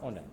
Oh enggak.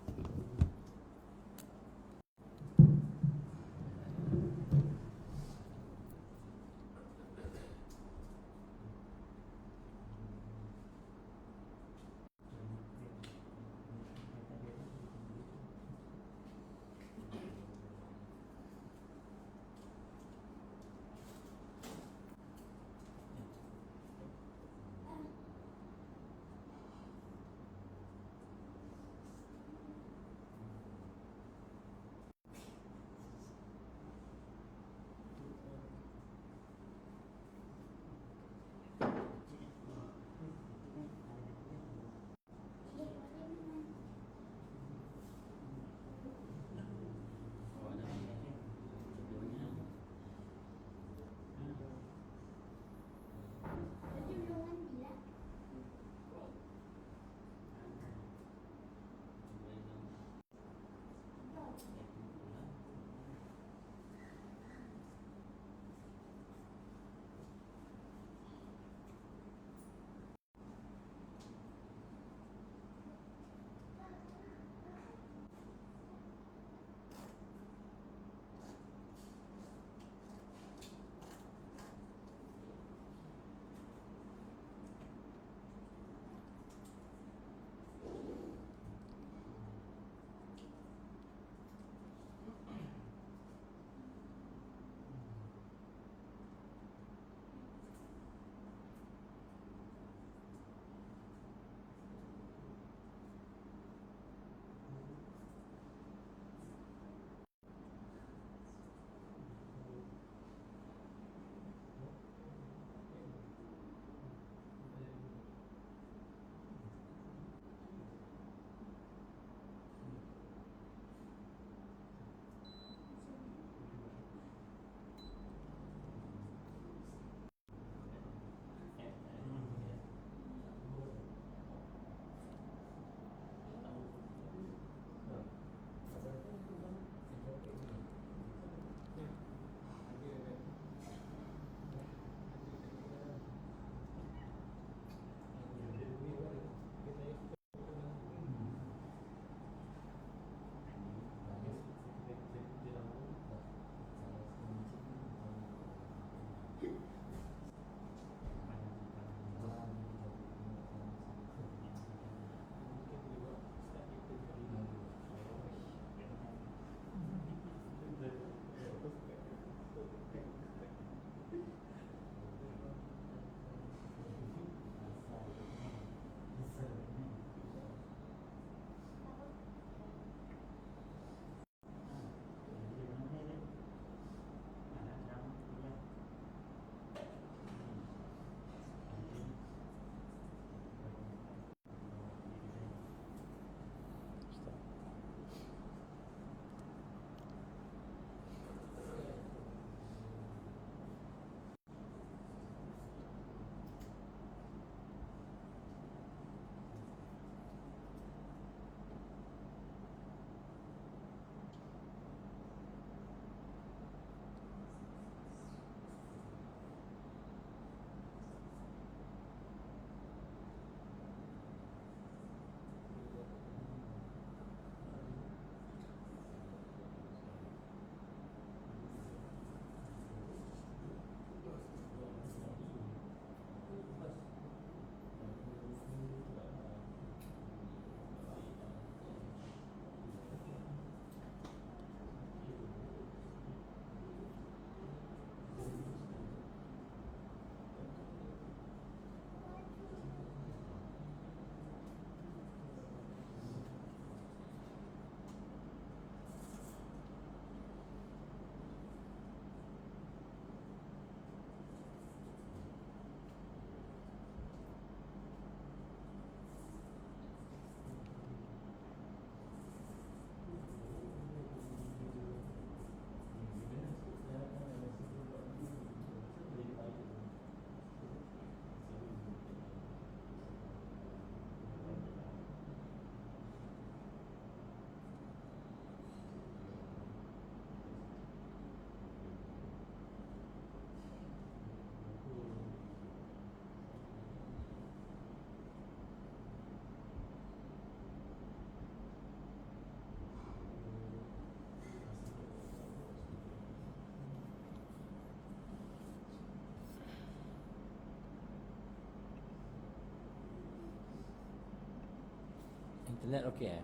Internet okey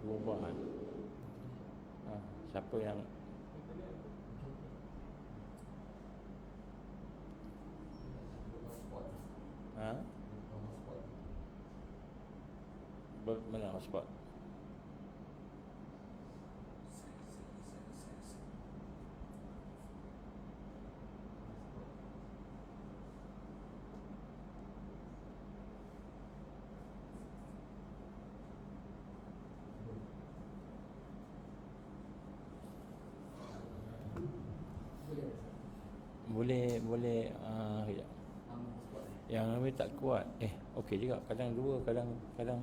berubah kan. Siapa yang mana hotspot? Boleh kejap. Yang ramai tak kuat. Okey juga. Kadang dua, kadang kejap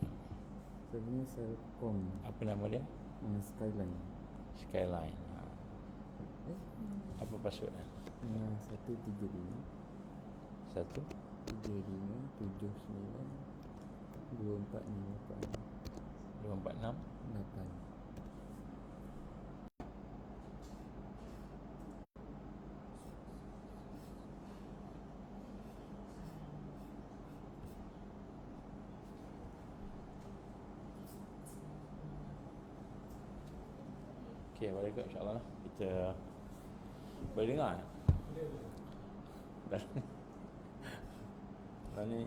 tengok. Sebenarnya Selcom. Apa nama dia? Skyline. Apa password dia? 135 1 35 79 246 8. Okey, boleh ke insya-Allah kita boleh dengar. Dan ni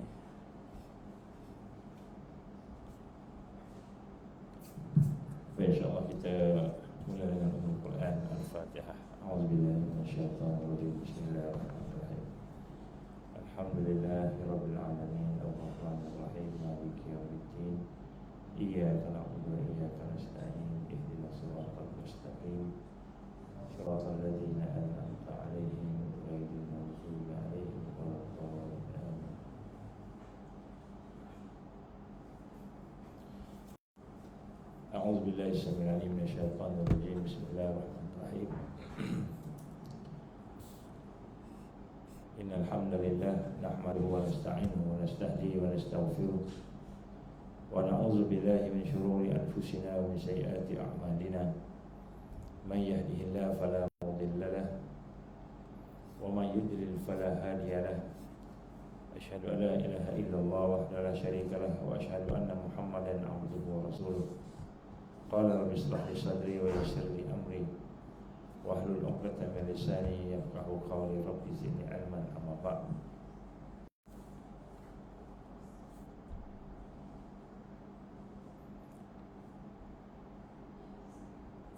insya-Allah kita mula dengan Al-Quran Al-Fatihah. A'udzubillahi minasyaitonirrajim. Bismillahirrahmanirrahim. Alhamdulillahirabbil alamin arrahmanir rahim maliki yaumiddin. Iyyaka na'budu wa iyyaka nasta'in. Ihdinas siratal mustaqim. Shiratal ladzina an'amta 'alaihim ghairil maghdubi 'alaihim waladdallin. A'udzu billahi samil 'alim minasyaitonir rajim. Bismillahirrahmanirrahim. Innal hamdalillah nahmaduhu wa nasta'inuhu wa nastahdihi wa nastaghfiruh. Wa na'udzu billahi min shururi anfusina wa min sayyiati a'malina. Man yahdihillahu fala mudilla lahu wa man yudlil fala hadiya lahu. Asyhadu an la ilaha illallah wahdahu la syarika lahu wa asyhadu anna Muhammadan 'abduhu wa rasuluh. Qala rabbi ishrah li sadri wa yassir li amri wahlul 'uqdatam min lisani yafqahu qawli. Rabbi zidni ilman. Amma ba'd.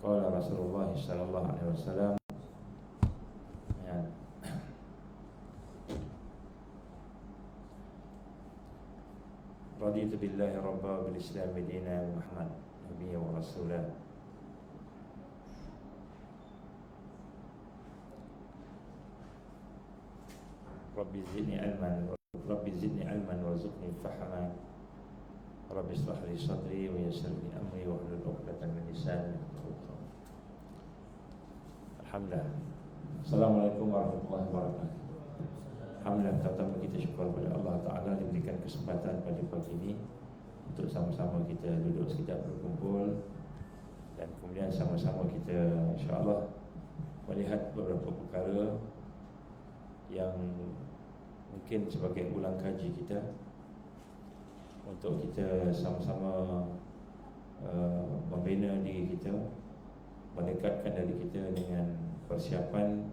Qala Rasulullah sallallahu alaihi wasallam, raditu billahi rabba bil islam dina wa Muhammad nabiyya wa rasulah. Rabbi zidni ilman warzuqni fahma. Rabbi ishrah li sadri wa yassir li amri wahlul 'uqdatam min lisani yafqahu qawli. Alhamdulillah. Assalamualaikum warahmatullahi wabarakatuh. Alhamdulillah, pertama kita syukur kepada Allah Ta'ala diberikan kesempatan pada pagi ini untuk sama-sama kita duduk sekejap berkumpul, dan kemudian sama-sama kita insya-Allah melihat beberapa perkara yang mungkin sebagai ulang kaji kita, untuk kita sama-sama membina diri kita, mendekatkan diri kita dengan persiapan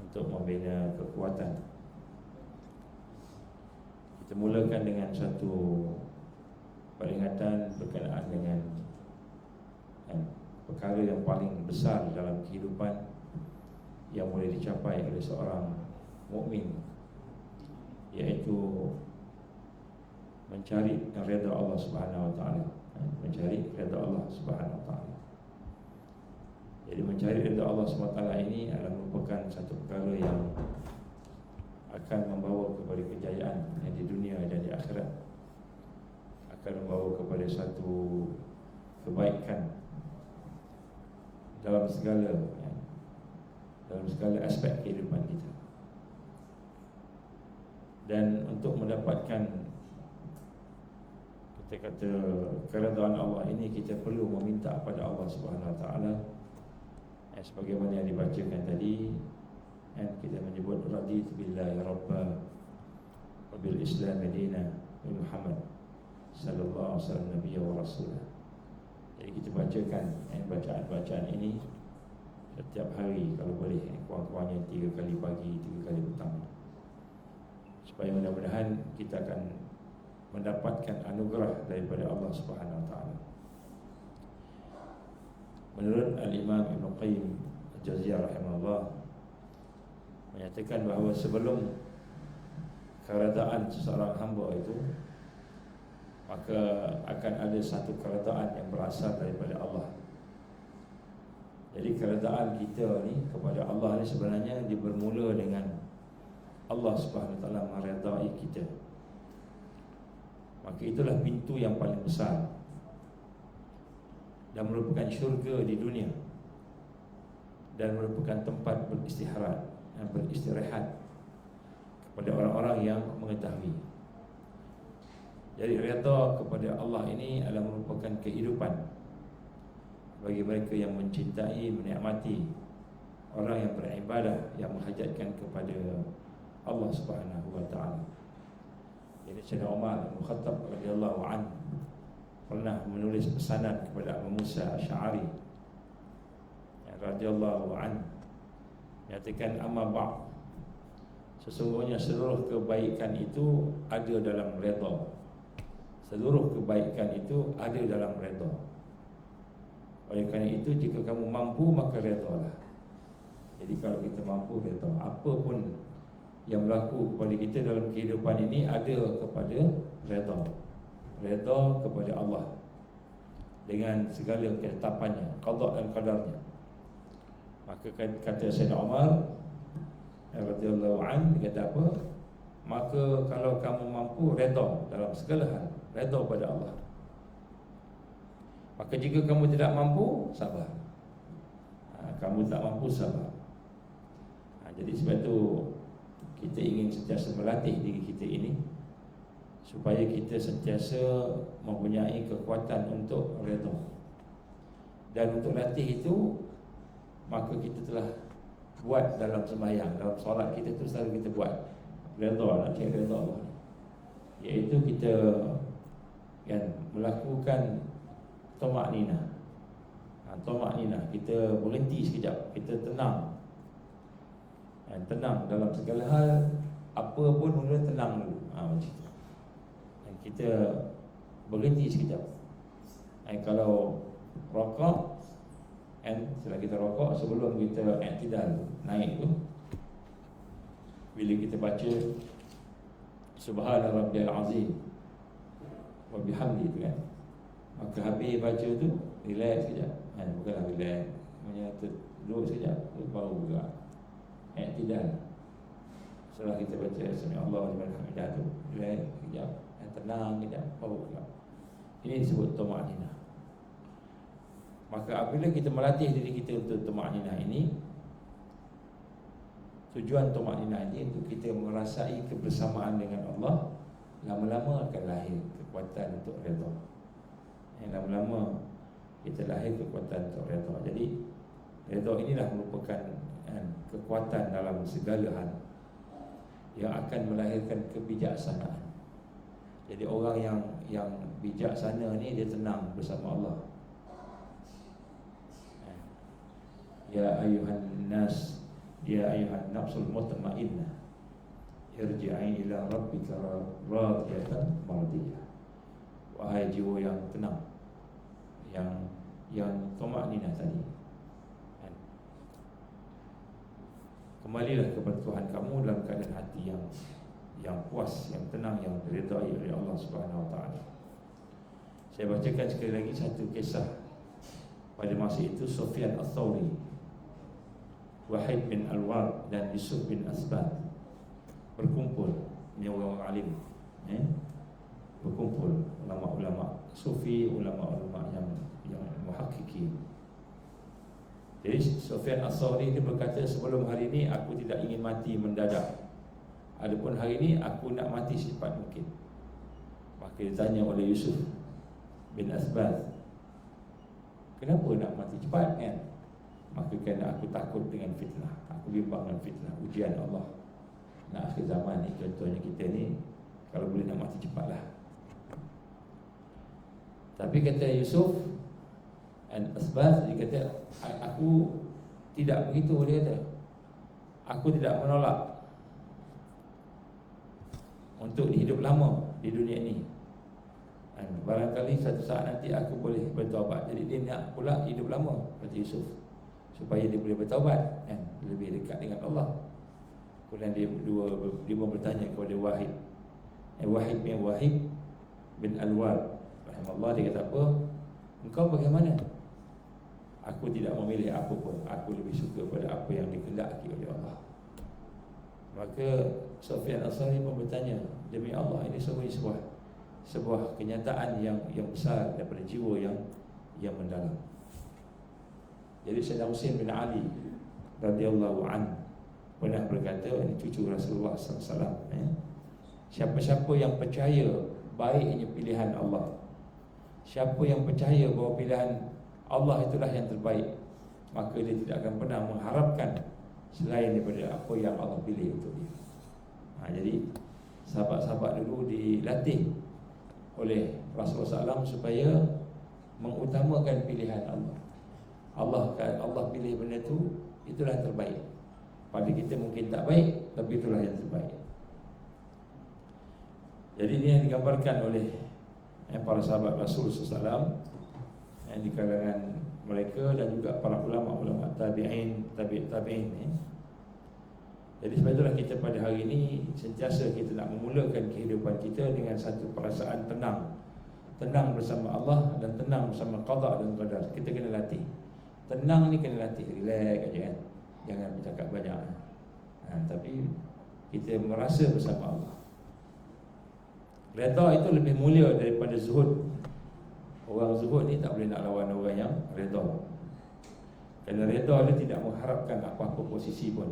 untuk membina kekuatan. Kita mulakan dengan satu peringatan berkenaan dengan perkara yang paling besar dalam kehidupan yang boleh dicapai oleh seorang mukmin, iaitu mencari redha Allah Subhanahu wa taala. Mencari redha Allah Subhanahu wa taala. Jadi mencari redha Allah Subhanahu wa taala ini adalah merupakan satu perkara yang akan membawa kepada kejayaan di dunia dan di akhirat, akan membawa kepada satu kebaikan dalam segala aspek kehidupan kita. Dan untuk mendapatkan kita kata keredaan Allah ini, kita perlu meminta kepada Allah Subhanahu wa taala sebagaimana yang dibacakan tadi. Kita menyebut raditu billahi rabba wa bil islam dina Muhammad sallallahu alaihi wasallam nabiyya wa rasulah. Jadi kita bacakan bacaan-bacaan ini setiap hari kalau boleh, kurang-kurangnya 3 kali pagi, 3 kali petang, supaya mudah-mudahan kita akan mendapatkan anugerah daripada Allah Subhanahu Wa Taala. Menurut Al-Imam Ibn Qayyim Al-Jauziyah rahimahullah menyatakan bahawa sebelum keredaan seseorang hamba itu, maka akan ada satu keredaan yang berasal daripada Allah. Jadi keredaan kita ni kepada Allah ni sebenarnya dia bermula dengan Allah Subhanahu Wa Taala meredai kita. Maka itulah pintu yang paling besar dan merupakan syurga di dunia, dan merupakan tempat beristirahat dan beristirahat kepada orang-orang yang mengetahui. Jadi redha kepada Allah ini adalah merupakan kehidupan bagi mereka yang mencintai, menikmati orang yang beribadah, yang menghajatkan kepada Allah Subhanahu Wa Taala. Jadi Sayyidina Umar bin Khattab radhiyallahu anhu pernah menulis pesanan kepada Abu Musa Asy'ari radhiyallahu anhu, menyatakan amma ba'd, sesungguhnya seluruh kebaikan itu ada dalam redha. Seluruh kebaikan itu ada dalam redha. Oleh kerana itu, jika kamu mampu maka redhalah. Jadi kalau kita mampu, redha. Apa pun yang berlaku kepada kita dalam kehidupan ini ada kepada redha. Redha kepada Allah dengan segala ketetapannya, qada dan qadarnya. Maka kata Sayyidina Umar radhiyallahu anhu, dia kata apa? Maka kalau kamu mampu, redha dalam segala hal, redha pada Allah. Maka jika kamu tidak mampu, sabar. Kamu tak mampu, sabar. Jadi sebab itu kita ingin sentiasa melatih diri kita ini supaya kita sentiasa mempunyai kekuatan untuk redha. Dan untuk latih itu, maka kita telah buat dalam sembahyang, dalam solat kita tu selalu kita buat redha, nak cari redha Allah, iaitu kita kan melakukan tamak-ninah. Tamak-ninah, kita berhenti sekejap, kita tenang. Tenang dalam segala hal, apa pun mula tenang dulu. Macam tu. Dan kita berhenti sekejap. Kalau rokok, setelah kita rokok, sebelum kita i'tidal naik tu, bila kita baca Subhana Rabbiyal Azim wa bihamdi tu kan, maka habis baca tu, relax sekejap. Bukanlah relax, duduk sekejap, baru buka i'tidal. Setelah kita baca Sami'allahu liman hamidah tu, relax sekejap, tenang sekejap, baru buka. Ini disebut tamak-ninah. Maka apabila kita melatih diri kita untuk tamak-ninah ini, tujuan tamak-ninah ini untuk kita merasai kebersamaan dengan Allah, lama-lama akan lahir kekuatan untuk redha. Lama-lama kita lahir kekuatan untuk redha. Jadi redha inilah merupakan kekuatan dalam segala hal yang akan melahirkan kebijaksanaan. Jadi orang yang bijaksana ni dia tenang bersama Allah. Ya ayuhan nas, ya ayuhan nafsul mutmainnah, irji'i ila rabbika radiyatan mardiyah. Wahai jiwa yang tenang, yang tamak-ninah tadi, kembalilah kepada Tuhan kamu dalam keadaan hati yang puas, yang tenang, yang diridai oleh Allah Subhanahu Wa Taala. Saya bacakan sekali lagi satu kisah. Pada masa itu Sufyan Ats-Tsauri, Wahid bin Al-Ward dan Yusuf bin Asbad berkumpul. Ini orang alim, berkumpul, ulama-ulama sufi, ulama-ulama yang muhaqqiqin. Jadi Sufyan Ats-Tsauri dia berkata, sebelum hari ini aku tidak ingin mati mendadak. Adapun hari ini aku nak mati secepat mungkin. Maka ditanya oleh Yusuf bin Asbad, kenapa nak mati cepat kan? Maka kerana aku takut dengan fitnah, aku bimbang dengan fitnah, ujian Allah. Nak akhir zaman ni, contohnya kita ni Kalau boleh nak mati cepatlah. Tapi kata Yusuf Al-Asbas, dia kata, aku tidak begitu. Dia kata, aku tidak menolak untuk hidup lama di dunia ini. Barangkali satu saat nanti aku boleh bertaubat. Jadi dia nak pula hidup lama, kata Yusuf, supaya dia boleh bertaubat kan, lebih dekat dengan Allah. Kemudian dia bertanya kepada Wahid bin Al-Ward rahimahullah, dia kata apa? Engkau bagaimana? Aku tidak memilih apa pun. Aku lebih suka pada apa yang dikehendaki oleh Allah. Maka Sufyan Al-Thawri pun bertanya, demi Allah, ini sebuah kenyataan yang besar daripada jiwa yang mendalam. Jadi Sayyidina Husain bin Ali radhiyallahu anhu pernah berkata, ini cucu Rasulullah SAW, siapa-siapa yang percaya baiknya pilihan Allah, siapa yang percaya bahawa pilihan Allah itulah yang terbaik, maka dia tidak akan pernah mengharapkan selain daripada apa yang Allah pilih untuk dia. Jadi sahabat-sahabat dulu dilatih oleh Rasulullah SAW supaya mengutamakan pilihan Allah. Allah pilih benda tu, itulah yang terbaik. Pada kita mungkin tak baik, tapi itulah yang terbaik. Jadi ini yang digambarkan oleh para sahabat Rasul SAW yang di kalangan mereka dan juga para ulama tabi'in. Jadi sebab itulah kita pada hari ini sentiasa kita nak memulakan kehidupan kita dengan satu perasaan tenang bersama Allah dan tenang bersama qada dan qadar. Kita kena latih. Tenang ni kena latih, relax aja kan. Jangan bercakap banyak. Tapi kita merasa bersama Allah. Redha itu lebih mulia daripada zuhud. Orang zuhud ni tak boleh nak lawan orang yang redha. Kerana redha dia tidak mengharapkan apa-apa posisi pun,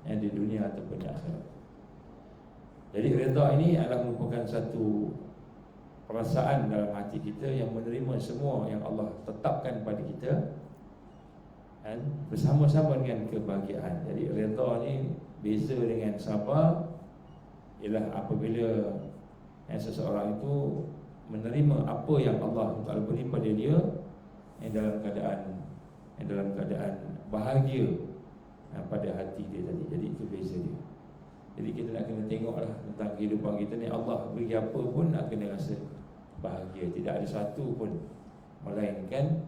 yang di dunia ataupun di akhirat. Jadi redha ini adalah merupakan satu perasaan dalam hati kita yang menerima semua yang Allah tetapkan pada kita dan bersama-sama dengan kebahagiaan. Jadi redha ni beza dengan sabar ialah apabila seseorang itu menerima apa yang Allah Taala beri pada dia dalam keadaan bahagia pada hati dia tadi. Jadi itu beza dia. Jadi kita nak kena tengoklah tentang kehidupan kita ni, Allah beri apa pun nak kena rasa bahagia. Tidak ada satu pun melainkan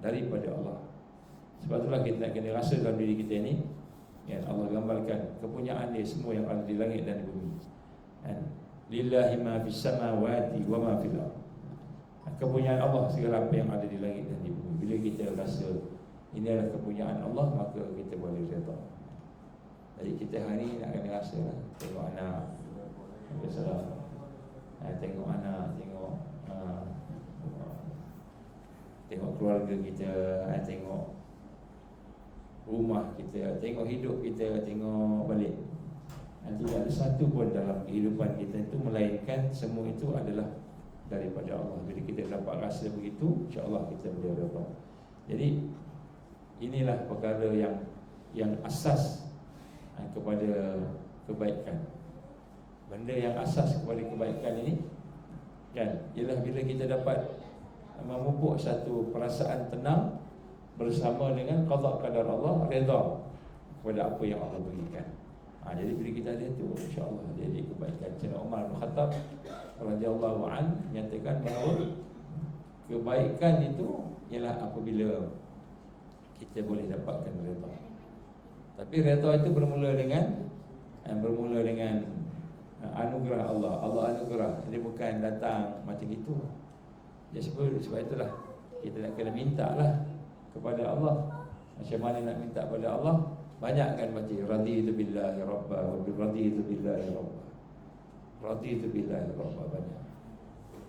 daripada Allah. Sebab itulah kita nak kena rasa dalam diri kita ni Allah gambarkan kepunyaan dia semua yang ada di langit dan di bumi. Lillahi ma fis samawati wa ma fil ardh. Kepunyaan Allah segala apa yang ada di langit dan di bumi. Bila kita rasa ini adalah kepunyaan Allah, maka kita boleh redha. Jadi kita hari ni nak kena rasa lah. Tengok anak, tengok anak, tengok keluarga kita, tengok rumah kita, tengok hidup kita, tengok balik. Tidak ada satu pun dalam kehidupan kita itu melainkan semua itu adalah daripada Allah. Bila kita dapat rasa begitu, insya-Allah kita boleh redha. Jadi inilah perkara yang asas kepada kebaikan. Benda yang asas kepada kebaikan ini ialah bila kita dapat memupuk satu perasaan tenang bersama dengan qada qadar Allah, redha kepada apa yang Allah berikan. Jadi bila kita ada itu, insya-Allah dia jadi kebaikan. Sayyidina Umar bin Khattab radhiyallahu anhu menyatakan bahawa kebaikan itu ialah apabila kita boleh dapatkan redha. Tapi redha itu bermula dengan anugerah Allah. Allah anugerah. Dia bukan datang macam itu. Jadi sebab itulah kita nak kena minta lah kepada Allah. Macam mana nak minta kepada Allah? Banyakkan baca raditu billahi rabba wa raditu billahi rabba. Raditu billahi rabba,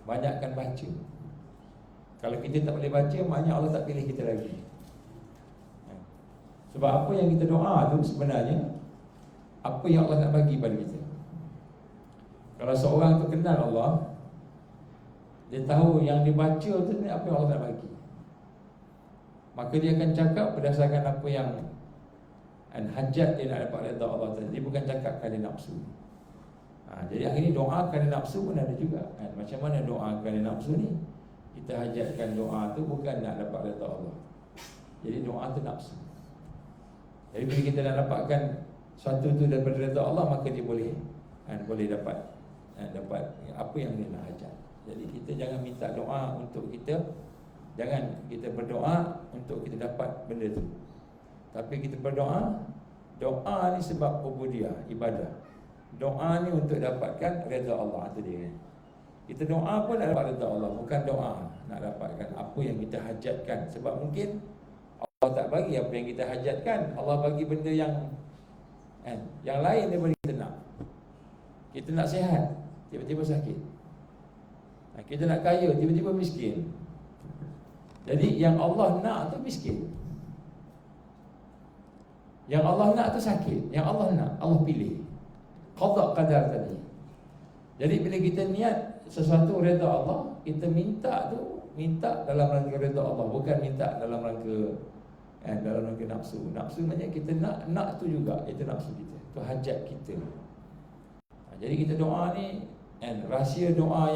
banyakkan baca. Kalau kita tak boleh baca, maknanya Allah tak pilih kita lagi. Sebab apa yang kita doa tu sebenarnya apa yang Allah nak bagi pada kita. Kalau seorang tu kenal Allah, dia tahu yang dibaca tu ni apa yang Allah nak bagi, maka dia akan cakap berdasarkan apa yang hajat dia nak dapat redha Allah tadi. Dia bukan cakap kerana nafsu. Jadi akhirnya doa kerana nafsu pun ada juga kan? Macam mana doa kerana nafsu ni? Kita hajatkan doa tu bukan nak dapat redha Allah. Jadi doa tu nafsu. Jadi bila kita nak dapatkan sesuatu tu daripada redha Allah, maka dia boleh boleh dapat apa yang dia nak hajat. Jadi kita jangan minta doa untuk kita, jangan kita berdoa untuk kita dapat benda tu. Tapi kita berdoa, doa ni sebab ubudiyah, ibadah. Doa ni untuk dapatkan redha Allah, itu dia. Kita doa pun nak dapat redha Allah, bukan doa nak dapatkan apa yang kita hajatkan. Sebab mungkin Allah tak bagi apa yang kita hajatkan, Allah bagi benda yang lain daripada kita nak. Kita nak sihat, tiba-tiba sakit. Kita nak kaya, tiba-tiba miskin. Jadi yang Allah nak tu miskin, yang Allah nak tu sakit. Yang Allah nak, Allah pilih. Qada qadar tadi. Jadi bila kita niat sesuatu redha Allah, kita minta dalam rangka redha Allah, bukan minta dalam rangka nafsu. Nafsu maknanya kita nak tu juga, itu nafsu kita, itu hajat kita. Jadi kita doa ni rahsia doa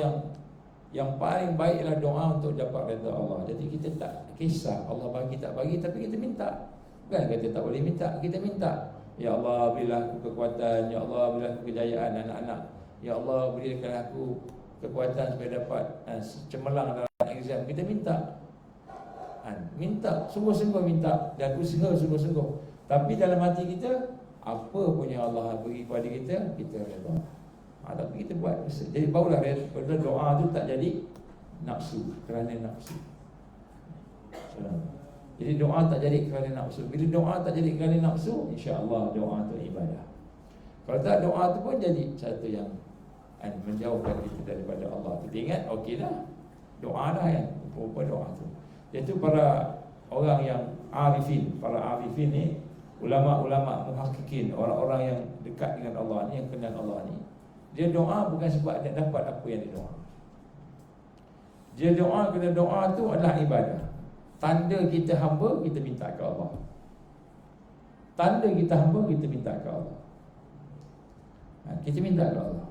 yang paling baiklah doa untuk dapat redha Allah. Jadi kita tak kisah Allah bagi tak bagi, tapi kita minta. Bukan kata tak boleh minta, kita minta. Ya Allah, berilah aku kekuatan. Ya Allah, berilah aku kejayaan anak-anak. Ya Allah, berikan aku kekuatan supaya dapat cemerlang dalam exam. Kita minta. Minta, sungguh-sungguh minta, dan usaha sungguh-sungguh. Tapi dalam hati kita, apa pun yang Allah beri kepada kita redha. Tapi kita buat usaha. Jadi barulah doa tu tak jadi nafsu, kerana nafsu. Jadi doa tak jadi kerana nafsu. Bila doa tak jadi kerana nafsu, insya-Allah doa tu ibadah. Kalau tak, doa tu pun jadi satu yang menjauhkan kita daripada Allah. Kita ingat, okey dah, doa dah kan, apa doa tu. Iaitu para orang yang arifin. Para arifin ni, ulama-ulama muhakkikin, orang-orang yang dekat dengan Allah ni, yang kenal Allah ni, dia doa bukan sebab dia dapat apa yang dia doa. Dia doa kerana doa tu adalah ibadah. Tanda kita hamba, kita minta ke Allah. Tanda kita hamba, kita minta ke Allah. Kita minta ke Allah.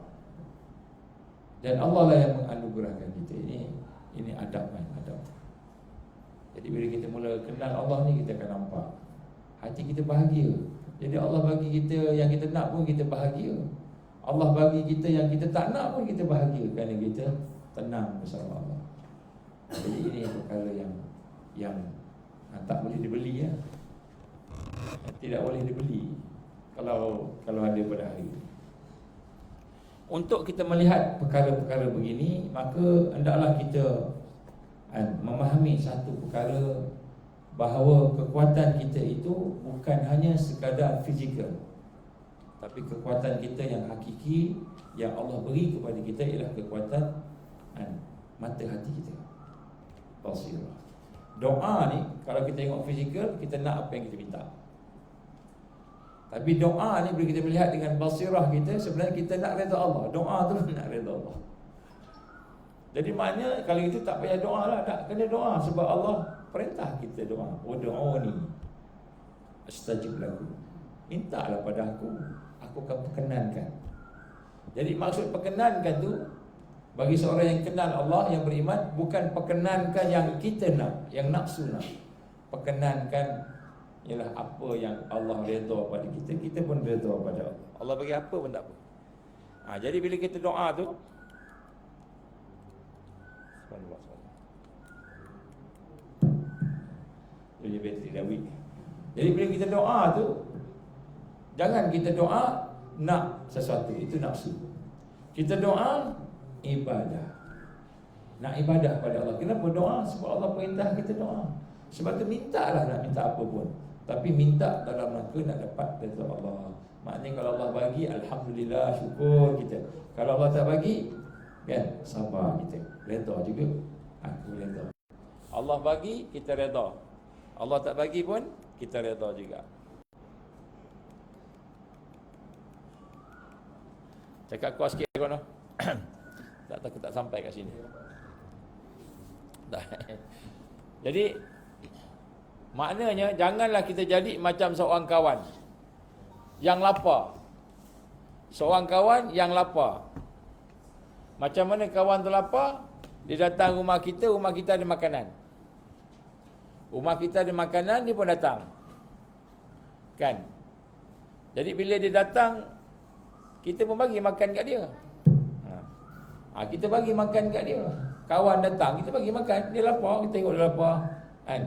Dan Allah lah yang menganugerahkan kita. Ini adab kan, adab. Jadi bila kita mula kenal Allah ni, kita akan nampak hati kita bahagia. Jadi Allah bagi kita yang kita nak pun kita bahagia. Allah bagi kita yang kita tak nak pun kita bahagia, kerana kita tenang bersama Allah. Jadi ini perkara yang tak boleh dibeli ya. Tidak boleh dibeli kalau ada pada hari ini. Untuk kita melihat perkara-perkara begini, maka hendaklah kita memahami satu perkara, bahawa kekuatan kita itu bukan hanya sekadar fizikal, tapi kekuatan kita yang hakiki yang Allah beri kepada kita ialah kekuatan mata hati kita, basirah. Doa ni, kalau kita tengok fizikal, kita nak apa yang kita minta. Tapi doa ni, bila kita melihat dengan basirah kita, sebenarnya kita nak redha Allah. Doa tu nak redha Allah. Jadi maknanya kalau itu tak payah doa lah, tak kena doa. Sebab Allah perintah kita doa. Ud'uni astajib lakum. Mintalah pada aku akan perkenankan. Jadi maksud perkenankan tu, bagi seorang yang kenal Allah, yang beriman, bukan perkenankan yang kita nak, yang nafsu nak. Perkenankan ialah apa yang Allah redha pada kita, kita pun redha pada Allah. Allah bagi apa pun tak apa. Jadi bila kita doa tu, jadi bateri dah weak. Jadi bila kita doa tu, jangan kita doa nak sesuatu, itu nafsu. Kita doa ibadah, nak ibadah pada Allah. Kenapa doa? Sebab Allah perintah kita doa. Sebab tu mintalah, nak minta apa pun, tapi minta dalam rangka nak dapat redha Allah. Maknanya kalau Allah bagi, alhamdulillah, syukur kita. Kalau Allah tak bagi, kan, sabar kita, redha juga. Aku redha. Allah bagi, kita redha. Allah tak bagi pun, kita redha juga. Cakap kuat sikit kono. Tak takut tak sampai kat sini. Jadi maknanya janganlah kita jadi macam seorang kawan yang lapar. seorang kawan yang lapar. Macam mana kawan tu lapar? Dia datang rumah kita ada makanan. Rumah kita ada makanan, dia pun datang. Kan? Jadi bila dia datang, kita pun bagi makan kat dia. Kita bagi makan kat dia. Kawan datang, kita bagi makan. Dia lapar, kita tengok dia lapar. Kan?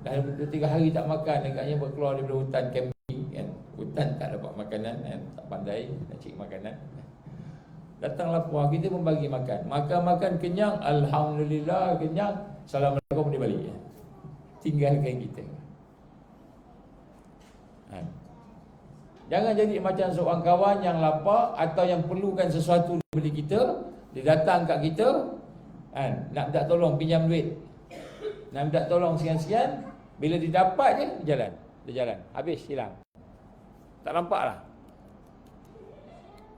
Dah 2-3 hari tak makan, agaknya berkeluar daripada hutan camping. Kan? Hutan tak dapat makanan, kan? Tak pandai nak cari makanan. Datang lapar, kita pun bagi makan. Makan kenyang, alhamdulillah kenyang. Assalamualaikum, dia balik. Tinggalkan kita. Jangan jadi macam seorang kawan yang lapar atau yang perlukan sesuatu daripada kita. Dia datang kat kita, nak minta tolong pinjam duit, nak minta tolong sekian-sekian. Bila dia dapat je, dia jalan. Habis, hilang. Tak nampak lah.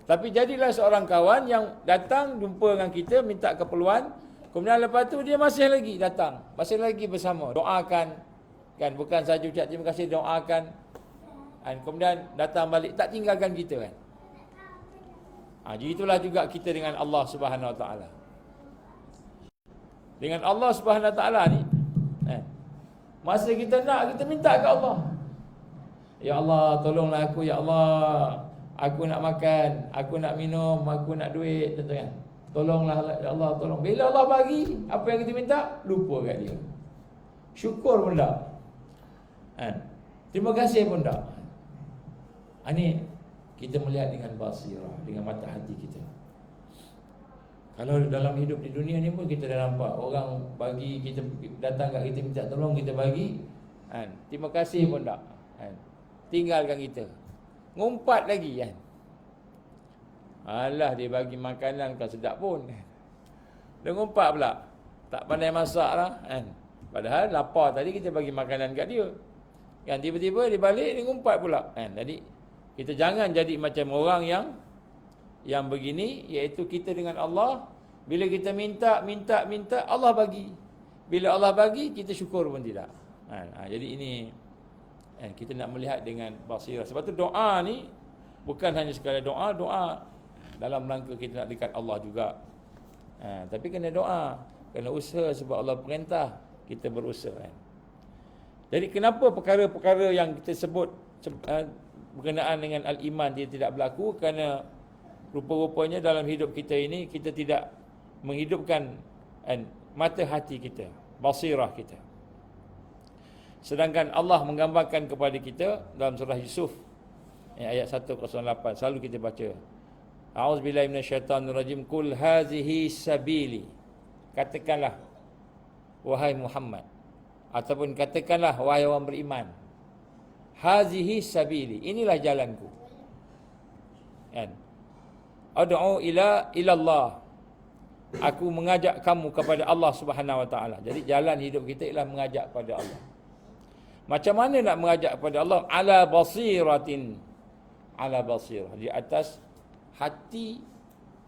Tapi jadilah seorang kawan yang datang jumpa dengan kita, minta keperluan. Kemudian lepas tu dia masih lagi datang, masih lagi bersama. Doakan, kan? Bukan saja ucap terima kasih, doakan. Kemudian datang balik, tak tinggalkan kita, kan? Jadi itulah juga kita dengan Allah Subhanahu Wa Taala. Dengan Allah Subhanahu Wa Taala ni, masa kita nak, kita minta ke Allah. Ya Allah, tolonglah aku, ya Allah. Aku nak makan, aku nak minum, aku nak duit, contohnya. Tolonglah ya Allah, tolong. Bila Allah bagi apa yang kita minta, lupa kat dia. Syukur pun tak. Terima kasih pun tak. Ini kita melihat dengan basirah, dengan mata hati kita. Kalau dalam hidup di dunia ni pun kita dah nampak orang bagi, kita datang kat kita minta tolong, kita bagi, terima kasih pun tak. Tinggalkan kita. Ngumpat lagi, kan. Alah, dia bagi makanan bukan sedap pun. Dia ngumpat pula. Tak pandai masak lah, kan. Padahal lapar tadi kita bagi makanan kat dia. Kan, tiba-tiba dia balik, dia ngumpat pula, kan. Jadi kita jangan jadi macam orang yang begini, iaitu kita dengan Allah. Bila kita minta, Allah bagi. Bila Allah bagi, kita syukur pun tidak. Jadi ini kita nak melihat dengan basirah. Sebab tu doa ni bukan hanya sekadar doa dalam rangka kita nak dekat Allah juga. Tapi kena doa, kena usaha sebab Allah perintah kita berusaha. Jadi kenapa perkara-perkara yang kita sebut berkenaan dengan al-iman dia tidak berlaku? Kerana rupa-rupanya dalam hidup kita ini kita tidak menghidupkan mata hati kita, basirah kita. Sedangkan Allah menggambarkan kepada kita dalam surah Yusuf ayat 108, selalu kita baca, A'udzubillahi minasyaitanirrajim, qul hazihi sabili. Katakanlah wahai Muhammad, ataupun katakanlah wahai orang beriman, hazihi sabili, inilah jalanku. Ad'u ila Allah, aku mengajak kamu kepada Allah Subhanahu Wa Taala. Jadi jalan hidup kita ialah mengajak kepada Allah. Macam mana nak mengajak kepada Allah? Ala basiratin, ala basirah, di atas hati,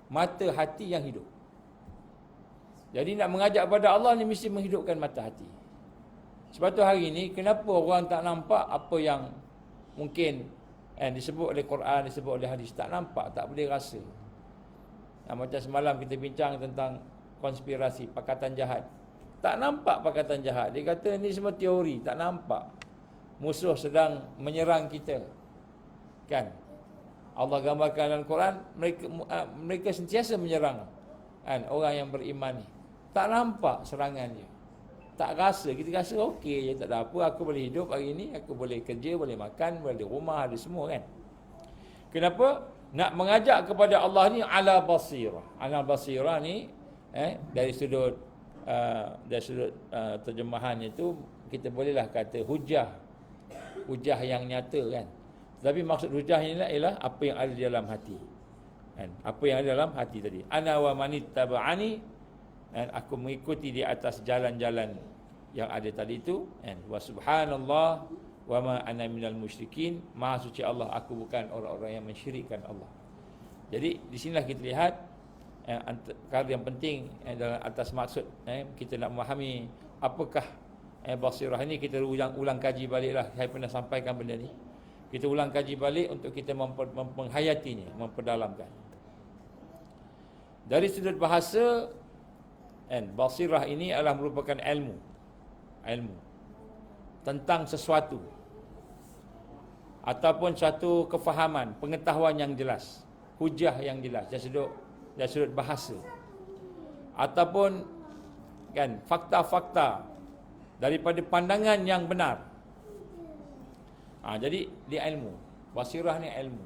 mata hati yang hidup. Jadi nak mengajak kepada Allah ni mesti menghidupkan mata hati. Sebab tu hari ni kenapa orang tak nampak apa yang mungkin disebut oleh Quran, disebut oleh hadis, tak nampak, tak boleh rasa. Macam semalam kita bincang tentang konspirasi, pakatan jahat. Tak nampak pakatan jahat. Dia kata ni semua teori, tak nampak. Musuh sedang menyerang kita. Kan? Allah gambarkan dalam Quran, mereka sentiasa menyerang orang yang beriman ni. Tak nampak serangan dia. Tak rasa, kita rasa okey je, tak ada apa, aku boleh hidup hari ni, aku boleh kerja, boleh makan, boleh ada rumah, ada semua, kan. Kenapa? Nak mengajak kepada Allah ni ala basirah. Ala basirah ni dari sudut terjemahannya itu kita bolehlah kata hujah yang nyata, kan. Tapi maksud hujah ni ialah apa yang ada di dalam hati, kan. Apa yang ada dalam hati tadi. Ana wa manittaba'ani, dan aku mengikuti di atas jalan-jalan yang ada tadi itu, kan. Wa subhanallah wa ma ana minal musyrikin, maha suci Allah, aku bukan orang-orang yang mensyirikkan Allah. Jadi di sinilah kita lihat perkara yang penting dalam atas maksud kita nak memahami apakah basirah ini. Kita ulang kaji baliklah, saya pernah sampaikan benda ni. Kita ulang kaji balik untuk kita menghayatinya, memperdalamkan. Dari sudut bahasa, basirah ini adalah merupakan ilmu tentang sesuatu ataupun suatu kefahaman, pengetahuan yang jelas, hujah yang jelas dari sudut bahasa, ataupun fakta-fakta daripada pandangan yang benar. Jadi dia ilmu. Basirah ni ilmu.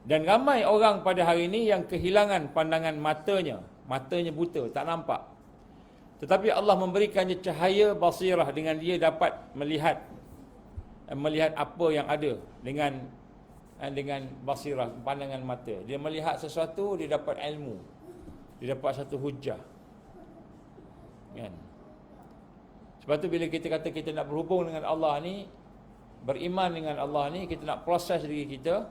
Dan ramai orang pada hari ini yang kehilangan pandangan matanya buta, tak nampak. Tetapi Allah memberikannya cahaya basirah dengan dia dapat melihat apa yang ada dengan basirah, pandangan mata. Dia melihat sesuatu, dia dapat ilmu. Dia dapat satu hujah. Kan? Sebab tu bila kita kata kita nak berhubung dengan Allah ni, beriman dengan Allah ni, kita nak proses diri kita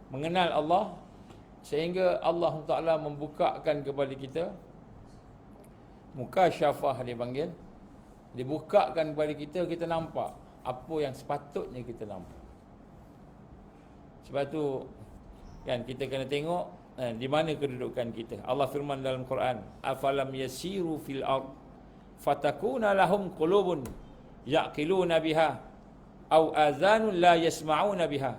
mengenal Allah, sehingga Allah Ta'ala membukakan kepada kita, mukasyafah dia panggil, dibukakan kepada kita, kita nampak apa yang sepatutnya kita nampak. Sebab tu kita kena tengok di mana kedudukan kita. Allah firman dalam Quran, afalam yasiru fil ard fatakuna lahum qulubun yaqiluna biha aw azanun la yasma'una biha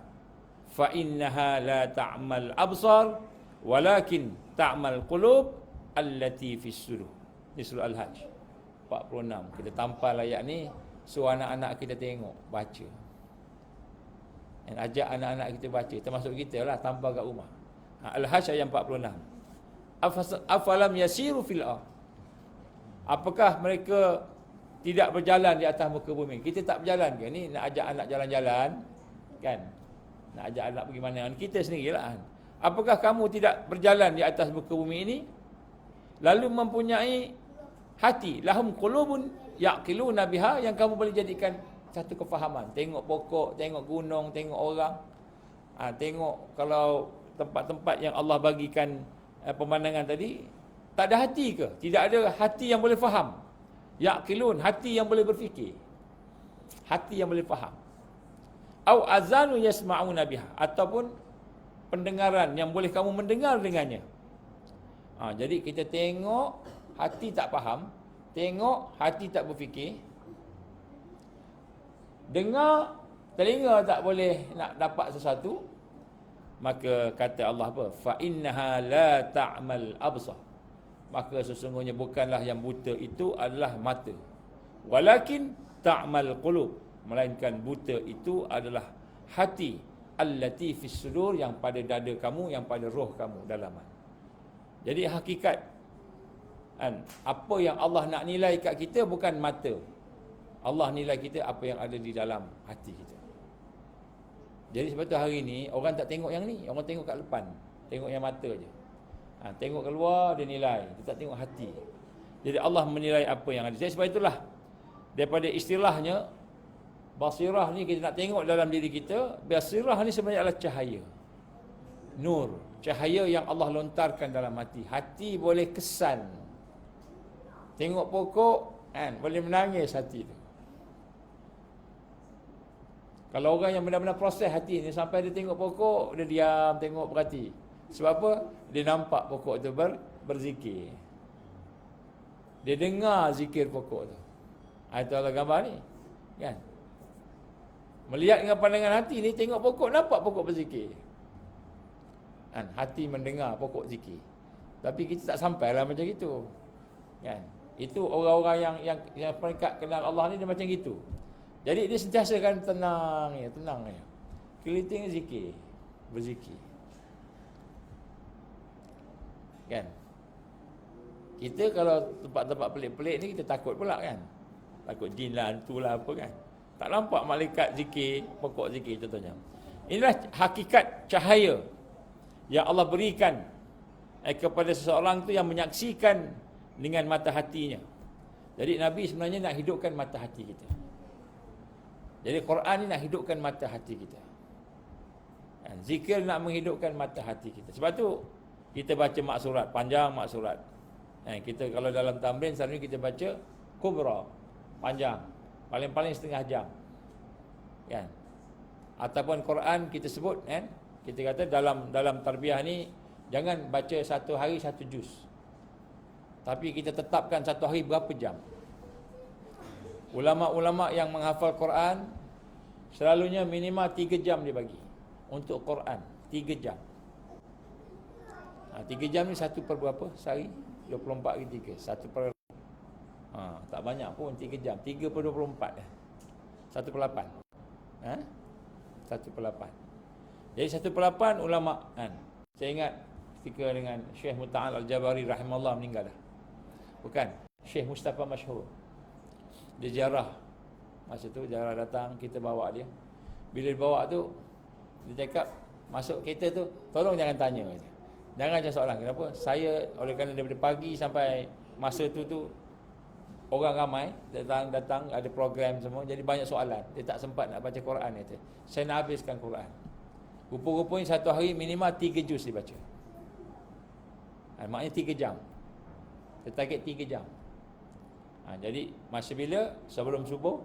fa innaha la ta'mal absar walakin ta'mal qulub allati fis sudur. Di surah Al-Hajj 46. Kita tampal ayat ni, suruh anak-anak kita tengok, baca. Dan ajak anak-anak kita baca, termasuk kita lah, tampal kat rumah. Al-Hajj ayat 46. Afalam yasiru fil ard. Apakah mereka tidak berjalan di atas muka bumi? Kita tak berjalan ke? Ni nak ajak anak jalan-jalan, kan? Nak ajak anak pergi mana? Kita sendirilah kan. Apakah kamu tidak berjalan di atas muka bumi ini, lalu mempunyai hati, lahum qulubun yaqiluna biha, yang kamu boleh jadikan satu kefahaman. Tengok pokok, tengok gunung, tengok orang. Tengok kalau tempat-tempat yang Allah bagikan pemandangan tadi, tak ada hati ke? Tidak ada hati yang boleh faham. Yaqilun, hati yang boleh berfikir. Hati yang boleh faham. Au azanu yasma'una biha, ataupun pendengaran yang boleh kamu mendengar dengannya. Jadi kita tengok, hati tak faham. Tengok, hati tak berfikir. Dengar, telinga tak boleh nak dapat sesuatu. Maka kata Allah apa? Fa innaha la ta'mal absar. Maka sesungguhnya bukanlah yang buta itu adalah mata. Walakin ta'mal qulub. Melainkan buta itu adalah hati. Allati fis sudur, yang pada dada kamu, yang pada roh kamu, dalaman. Jadi hakikat apa yang Allah nak nilai kat kita bukan mata. Allah nilai kita apa yang ada di dalam hati kita. Jadi sebab tu hari ni orang tak tengok yang ni, orang tengok kat depan, tengok yang mata je. Tengok keluar dia nilai, dia tak tengok hati. Jadi Allah menilai apa yang ada. Jadi sebab itulah daripada istilahnya basirah ni, kita nak tengok dalam diri kita. Basirah ni sebenarnya adalah cahaya, nur, cahaya yang Allah lontarkan dalam hati. Hati boleh kesan. Tengok pokok boleh menangis hati tu. Kalau orang yang benar-benar proses hati ni, sampai dia tengok pokok, dia diam, tengok, perhati. Sebab apa? Dia nampak pokok tu berzikir. Dia dengar zikir pokok tu. Itu adalah gambar ni, kan? Melihat dengan pandangan hati ni, tengok pokok, nampak pokok berzikir. Hati mendengar pokok zikir. Tapi kita tak sampailah macam itu, kan? Itu orang-orang yang peringkat kenal Allah ni, dia macam gitu. Jadi dia sentiasa kan tenang ya. Keliling zikir, berzikir. Kan? Kita kalau tempat-tempat pelik-pelik ni, kita takut pula kan. Takut jin lah, hantu lah apa kan. Tak nampak malaikat zikir, pokok zikir contohnya. Inilah hakikat cahaya yang Allah berikan kepada seseorang tu yang menyaksikan dengan mata hatinya. Jadi Nabi sebenarnya nak hidupkan mata hati kita. Jadi Quran ni nak hidupkan mata hati kita. Zikir nak menghidupkan mata hati kita. Sebab tu kita baca maksurat, panjang maksurat. Kita kalau dalam tamrin selalu kita baca kubra, panjang, paling-paling setengah jam. Kan? Ataupun Quran kita sebut kan, kita kata dalam tarbiyah ni jangan baca satu hari satu juz. Tapi kita tetapkan satu hari berapa jam. Ulama-ulama yang menghafal Quran selalunya minimal 3 jam dia bagi untuk Quran, 3 jam. 3 jam ni 1 per berapa sehari? 24 kali 3, 1 per tak banyak pun 3 jam, 3 per 24 1 per 8. 1 per 8. Jadi 1 per 8 ulama kan. Saya ingat ketika dengan Syekh Muta'al Al-Jabari rahimahullah meninggal dah. Bukan, Syekh Mustafa Masyhur. Dia ziarah. Masa tu ziarah datang, kita bawa dia. Bila dibawa tu, dia cakap masuk kereta tu, tolong jangan tanya. Jangan ada soalan. Kenapa? Saya oleh kerana daripada pagi sampai masa tu orang ramai datang ada program semua, jadi banyak soalan. Dia tak sempat nak baca Quran kata. Saya nak habiskan Quran. Rupa-rupanya satu hari minimal 3 juz dibaca. Maknanya 3 jam. Dia target 3 jam. Jadi masa bila? Sebelum subuh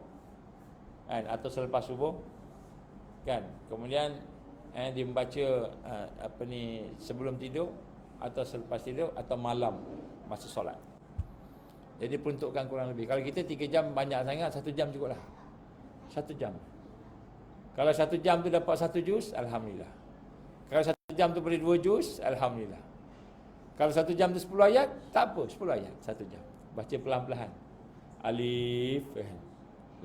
kan, atau selepas subuh kan. Kemudian dia membaca sebelum tidur atau selepas tidur atau malam masa solat. Jadi peruntukkan kurang lebih. Kalau kita 3 jam banyak sangat, 1 jam cukup lah. 1 jam. Kalau 1 jam tu dapat 1 juz, alhamdulillah. Kalau 1 jam tu boleh 2 juz, alhamdulillah. Kalau 1 jam tu 10 ayat, tak apa, 10 ayat 1 jam. Baca pelan-pelan. Alif,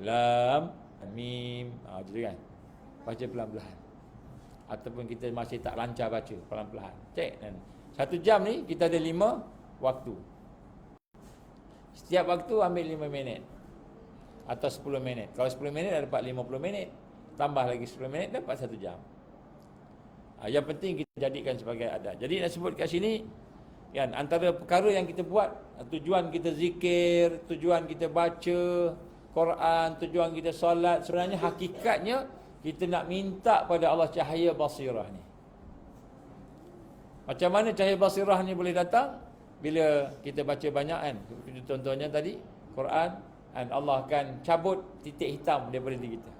lam, mim, gitu kan. Baca pelan-pelan. Ataupun kita masih tak lancar baca, pelan-pelan. Cek kan. 1 jam ni kita ada 5 waktu. Setiap waktu ambil 5 minit atau 10 minit. Kalau 10 minit dah dapat 50 minit. Tambah lagi 10 minit dapat 1 jam. Yang penting kita jadikan sebagai adat. Jadi nak sebut kat sini kan, antara perkara yang kita buat, tujuan kita zikir, tujuan kita baca Quran, tujuan kita solat, sebenarnya hakikatnya kita nak minta pada Allah cahaya basirah ni. Macam mana cahaya basirah ni boleh datang? Bila kita baca banyak kan. Contohnya tadi Quran, dan Allah akan cabut titik hitam daripada diri kita.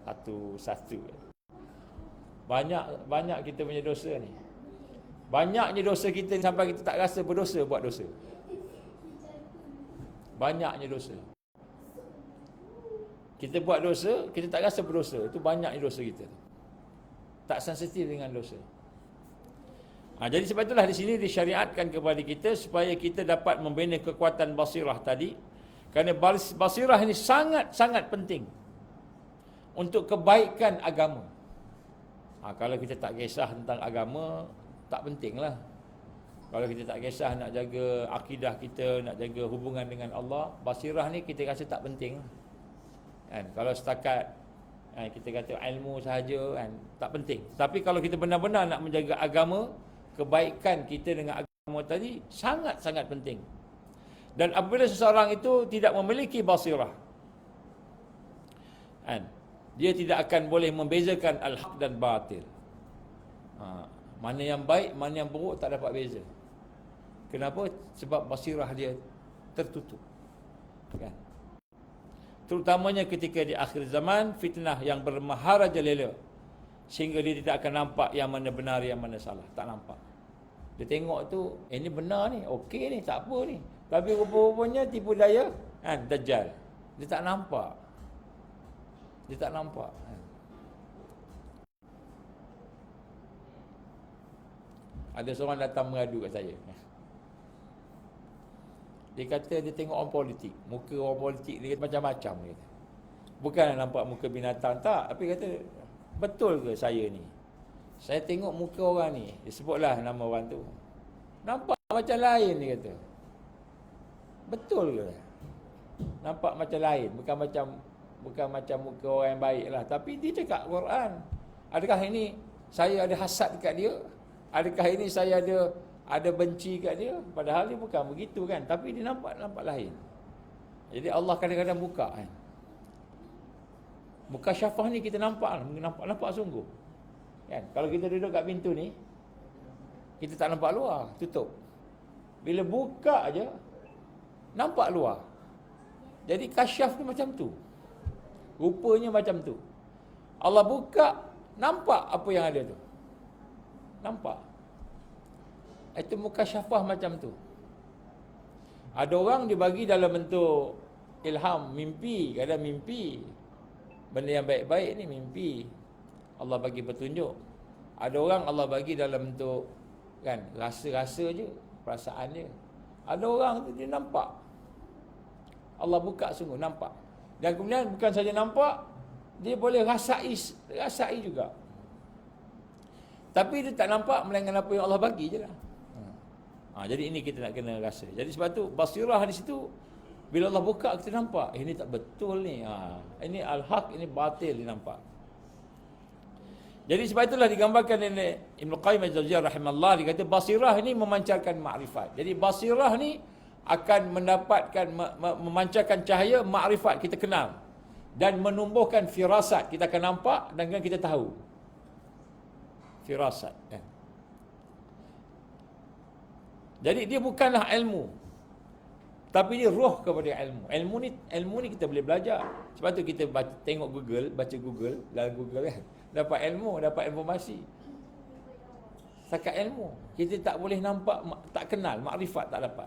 Satu-satu. Banyak kita punya dosa ni. Banyaknya dosa kita sampai kita tak rasa berdosa buat dosa. Banyaknya dosa. Kita buat dosa, kita tak rasa berdosa. Itu banyaknya dosa kita. Tak sensitif dengan dosa. Jadi sebab itulah di sini disyariatkan kepada kita supaya kita dapat membina kekuatan basirah tadi. Kerana basirah ini sangat-sangat penting untuk kebaikan agama. Kalau kita tak kisah tentang agama, tak pentinglah. Kalau kita tak kisah nak jaga akidah kita, nak jaga hubungan dengan Allah, basirah ni kita rasa tak penting kan. Kalau setakat kita kata ilmu sahaja kan, tak penting. Tapi kalau kita benar-benar nak menjaga agama, kebaikan kita dengan agama tadi sangat-sangat penting. Dan apabila seseorang itu tidak memiliki basirah kan, dia tidak akan boleh membezakan al-haq dan batil. Mana yang baik, mana yang buruk tak dapat beza. Kenapa? Sebab basirah dia tertutup. Kan? Terutamanya ketika di akhir zaman, fitnah yang bermaharajalela, sehingga dia tidak akan nampak yang mana benar, yang mana salah. Tak nampak. Dia tengok tu, ini benar ni, okey ni, tak apa ni. Tapi rupa-rupanya tipu daya kan, Dajjal. Dia tak nampak. Dia tak nampak. Ada seorang datang mengadu kat saya. Dia kata dia tengok orang politik. Muka orang politik dia kata macam-macam. Dia kata. Bukan nampak muka binatang, tak. Tapi kata, betul ke saya ni? Saya tengok muka orang ni. Dia sebutlah nama orang tu. Nampak macam lain, dia kata. Betul ke? Nampak macam lain. Bukan macam muka orang yang baik lah. Tapi dia cakap Quran. Adakah ini saya ada hasad dekat dia? Adakah ini saya ada benci kat dia? Padahal dia bukan begitu kan. Tapi dia nampak lain. Jadi Allah kadang-kadang buka kan. Buka syafah ni kita nampak sungguh. Kan? Kalau kita duduk kat pintu ni, kita tak nampak luar, tutup. Bila buka aja, nampak luar. Jadi kasyaf ni macam tu. Rupanya macam tu. Allah buka, nampak apa yang ada tu. Nampak. Itu mukasyafah macam tu. Ada orang dibagi dalam bentuk ilham, mimpi, kadang mimpi. Benda yang baik-baik ni mimpi. Allah bagi petunjuk. Ada orang Allah bagi dalam bentuk kan rasa-rasa je, perasaan je. Ada orang tu dia nampak. Allah buka sungguh nampak. Dan kemudian bukan saja nampak, dia boleh rasai juga. Tapi dia tak nampak melainkan apa yang Allah bagi je lah. Jadi ini kita nak kena rasa. Jadi sebab tu basirah di situ, bila Allah buka kita nampak, ini tak betul ni. Ini al-haq, ini batil, dia nampak. Jadi sebab itulah digambarkan oleh Ibn Qayyim al-Jauziyah rahimahullah, dia kata basirah ini memancarkan makrifat. Jadi basirah ni akan mendapatkan memancarkan cahaya makrifat, kita kenal, dan menumbuhkan firasat, kita akan nampak dan kita tahu. Firasat. Jadi dia bukanlah ilmu, tapi dia roh kepada ilmu. Ilmu ni kita boleh belajar. Sebab tu kita tengok Google, baca Google, dalam Google kan, dapat ilmu, dapat informasi. Setakat ilmu. Kita tak boleh nampak, tak kenal, makrifat tak dapat.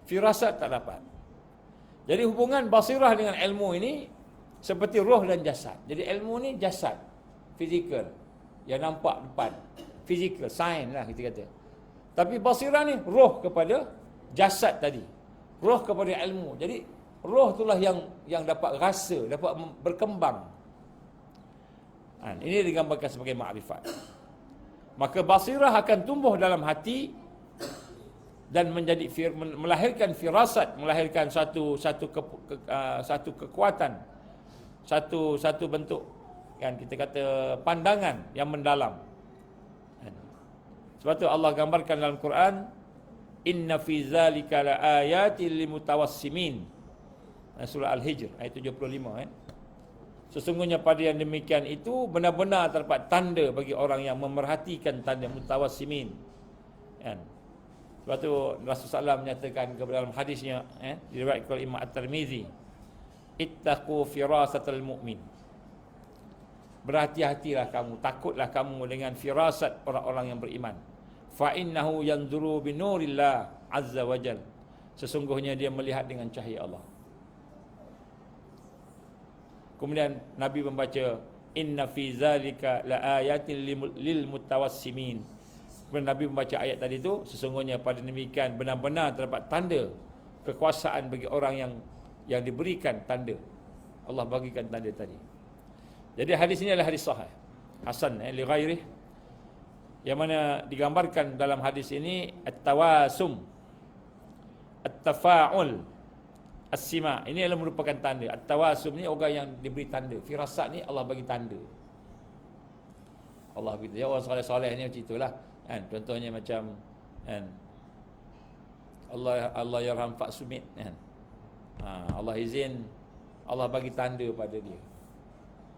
Firasat tak dapat. Jadi hubungan basirah dengan ilmu ini seperti roh dan jasad. Jadi ilmu ni jasad, fizikal, yang nampak depan, fizikal, sains lah kita kata. Tapi basirah ni roh kepada jasad tadi, roh kepada ilmu. Jadi roh itulah yang dapat rasa, dapat berkembang. Ini digambarkan sebagai makrifat. Maka basirah akan tumbuh dalam hati dan menjadi melahirkan firasat, melahirkan satu kekuatan, satu bentuk kan kita kata pandangan yang mendalam. Sebab tu Allah gambarkan dalam Quran, inna fi zalika laayatil limutawassimin. Surah Al-Hijr ayat 75 Sesungguhnya pada yang demikian itu benar-benar terdapat tanda bagi orang yang memerhatikan tanda mutawassimin. Kan? Sebab tu Rasulullah SAW menyatakan kepada dalam hadisnya, diriwayatkan oleh Imam At-Tirmizi, ittaqu firasatal mu'min. Berhati-hatilah kamu, takutlah kamu dengan firasat orang-orang yang beriman. Fa innahu yanzuru binurillah azza wajal. Sesungguhnya dia melihat dengan cahaya Allah. Kemudian Nabi membaca inna fi zalika laayatin lil mutawassimin. Kemudian Nabi membaca ayat tadi tu, sesungguhnya pada demikian benar-benar terdapat tanda kekuasaan bagi orang yang diberikan tanda. Allah bagikan tanda tadi. Jadi hadis ini adalah hadis sahih, hasan li ghairih, yang mana digambarkan dalam hadis ini at-tawasum, at-tafa'ul, as-sima. Ini adalah merupakan tanda. At-tawasum ni orang yang diberi tanda. Firasat ni Allah bagi tanda. Allah bagi tanda. Orang soleh-soleh ni macam itulah. Kan? Contohnya macam kan, Allah yarham Pak Sumit kan. Allah izin, Allah bagi tanda pada dia.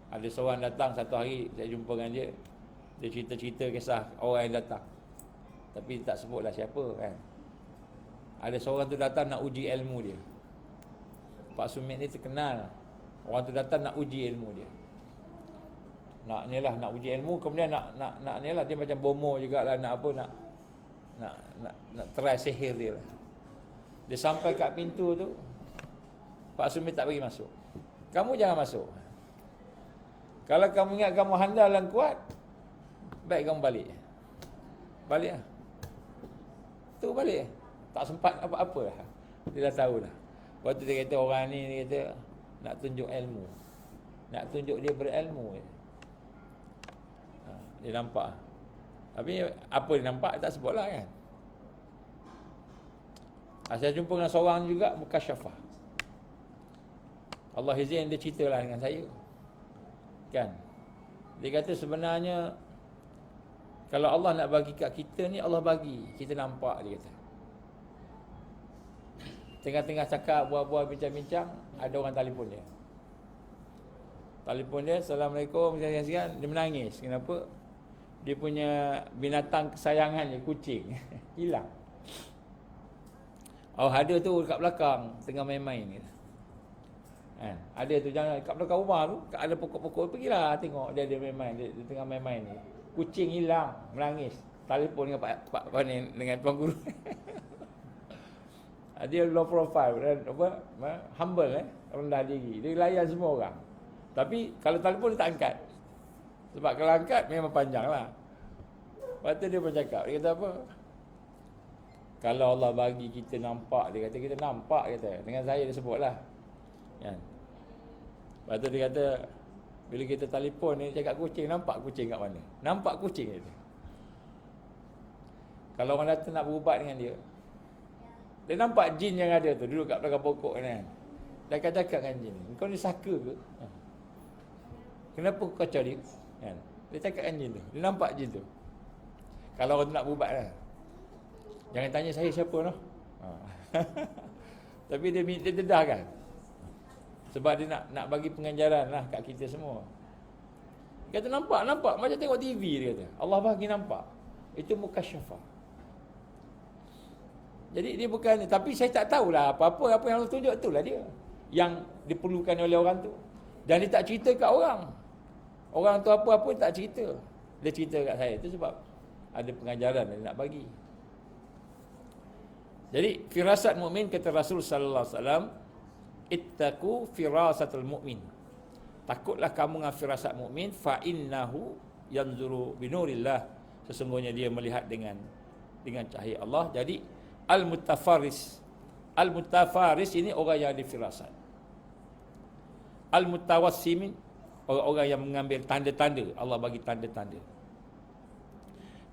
Ada seorang datang satu hari, saya jumpa dengan dia. Dia cerita-cerita kisah orang yang datang, tapi tak sebutlah siapa kan. Ada seorang tu datang nak uji ilmu dia. Pak Sumit ni terkenal. Orang tu datang nak uji ilmu dia. Nak uji ilmu, kemudian nak dia macam bomo jugalah, nak try sihir dia lah. Dia sampai kat pintu tu, Pak Sumit tak bagi masuk. Kamu jangan masuk. Kalau kamu ingat kamu handal dan kuat, baik kamu balik. Balik lah. Tu balik. Tak sempat apa-apa lah. Dia dah tahu dah. Waktu dia kata orang ni, dia kata nak tunjuk ilmu, nak tunjuk dia berilmu. Dia nampak. Tapi apa dia nampak tak sebutlah kan. Saya jumpa dengan seorang juga mukasyafah. Allah izin dia ceritalah dengan saya. Kan? Dia kata sebenarnya kalau Allah nak bagi kat kita ni, Allah bagi. Kita nampak, dia kata. Tengah-tengah cakap, buat-buat, bincang-bincang, ada orang telefon dia. Telefon dia, Assalamualaikum, sekian-sekian, dia menangis. Kenapa? Dia punya binatang kesayangannya, kucing, hilang. Ada tu dekat belakang, tengah main-main. Ada tu, jangan kat belakang rumah tu ada pokok-pokok, pergilah tengok dia main-main, dia tengah main-main ni. Kucing hilang, menangis. Telefon dengan pak ni, dengan tuan guru. Dia low profile dan humble, rendah diri. Dia layan semua orang. Tapi kalau telefon dia tak angkat. Sebab kalau angkat memang panjanglah. Lepas tu dia pun cakap, dia kata apa? Kalau Allah bagi kita nampak, dia kata kita nampak, kata. Dengan saya dia sebutlah. Kan? Lepas tu dia kata, bila kita telefon ni cakap kucing, nampak kucing kat mana? Nampak kucing, kata. Kalau orang datang nak berubat dengan dia, dia nampak jin yang ada tu duduk kat belakang pokok ni kan. Dia akan cakap dengan jin, kau ni saka ke? Kenapa kau kacau dia? Kan? Dia cakap dengan jin tu. Dia nampak jin tu. Kalau orang tu nak berubat lah. Jangan tanya saya siapa noh. Tapi dia dedah kan. Sebab dia nak bagi pengajaran lah kat kita semua. Dia kata nampak. Macam tengok TV dia kata. Allah bagi nampak. Itu mukasyafah. Jadi dia bukan, tapi saya tak tahulah apa yang Allah tunjuk itulah dia yang diperlukan oleh orang tu. Dan dia tak cerita kat orang. Orang tu apa-apa tak cerita. Dia cerita kat saya. Itu sebab ada pengajaran dia nak bagi. Jadi firasat mukmin kata Rasul sallallahu alaihi wasallam, ittaqu firasatul mukmin. Takutlah kamu dengan firasat mukmin, fa innahu yanzuru binurillah. Sesungguhnya dia melihat dengan cahaya Allah. Jadi al-mutafaris ini orang yang ada firasat. Al-mutawassimin orang-orang yang mengambil tanda-tanda. Allah bagi tanda-tanda.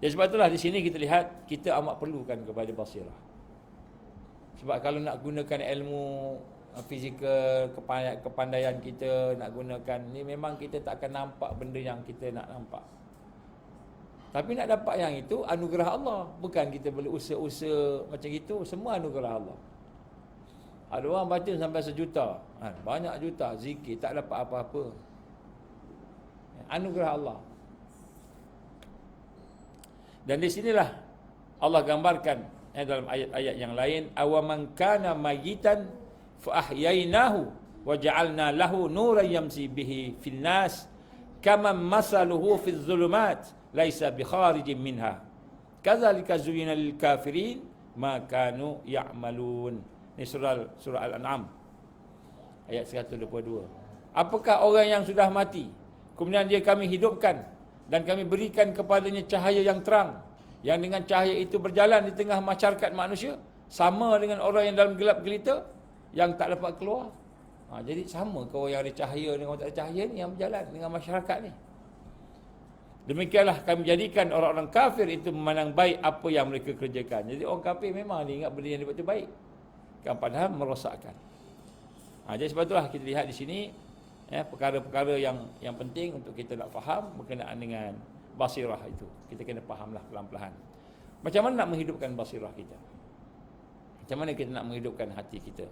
Jadi sebab itulah di sini kita lihat kita amat perlukan kepada basirah. Sebab kalau nak gunakan ilmu fizikal, kepandaian kita nak gunakan ni, memang kita tak akan nampak benda yang kita nak nampak. Tapi nak dapat yang itu anugerah Allah. Bukan kita boleh usaha-usaha macam itu. Semua anugerah Allah. Ada orang baca sampai 1 juta, banyak juta zikir, tak dapat apa-apa. Anugerah Allah. Dan di sinilah Allah gambarkan dalam ayat-ayat yang lain, awaman kana mayitan fa ahyainahu wa ja'alna lahu nuran yamsi bihi fil nas kama masaluhu fil zulumat laisa bi kharijin minha kadzalika zuyyina lil kafirin ma kanu ya'malun. Ini surah Al-An'am ayat 122. Apakah orang yang sudah mati kemudian dia kami hidupkan dan kami berikan kepadanya cahaya yang terang, yang dengan cahaya itu berjalan di tengah masyarakat manusia, sama dengan orang yang dalam gelap gelita yang tak dapat keluar. Jadi sama ke orang yang ada cahaya dengan orang tak ada cahaya ni yang berjalan dengan masyarakat ni. Demikianlah kami jadikan orang-orang kafir itu memandang baik apa yang mereka kerjakan. Jadi orang kafir memang dia ingat benda yang dia buat itu baik, kan, padahal merosakkan. Jadi sebab itulah kita lihat di sini perkara-perkara yang penting untuk kita nak faham berkenaan dengan basirah itu. Kita kena fahamlah pelan-pelan. Macam mana nak menghidupkan basirah kita? Macam mana kita nak menghidupkan hati kita?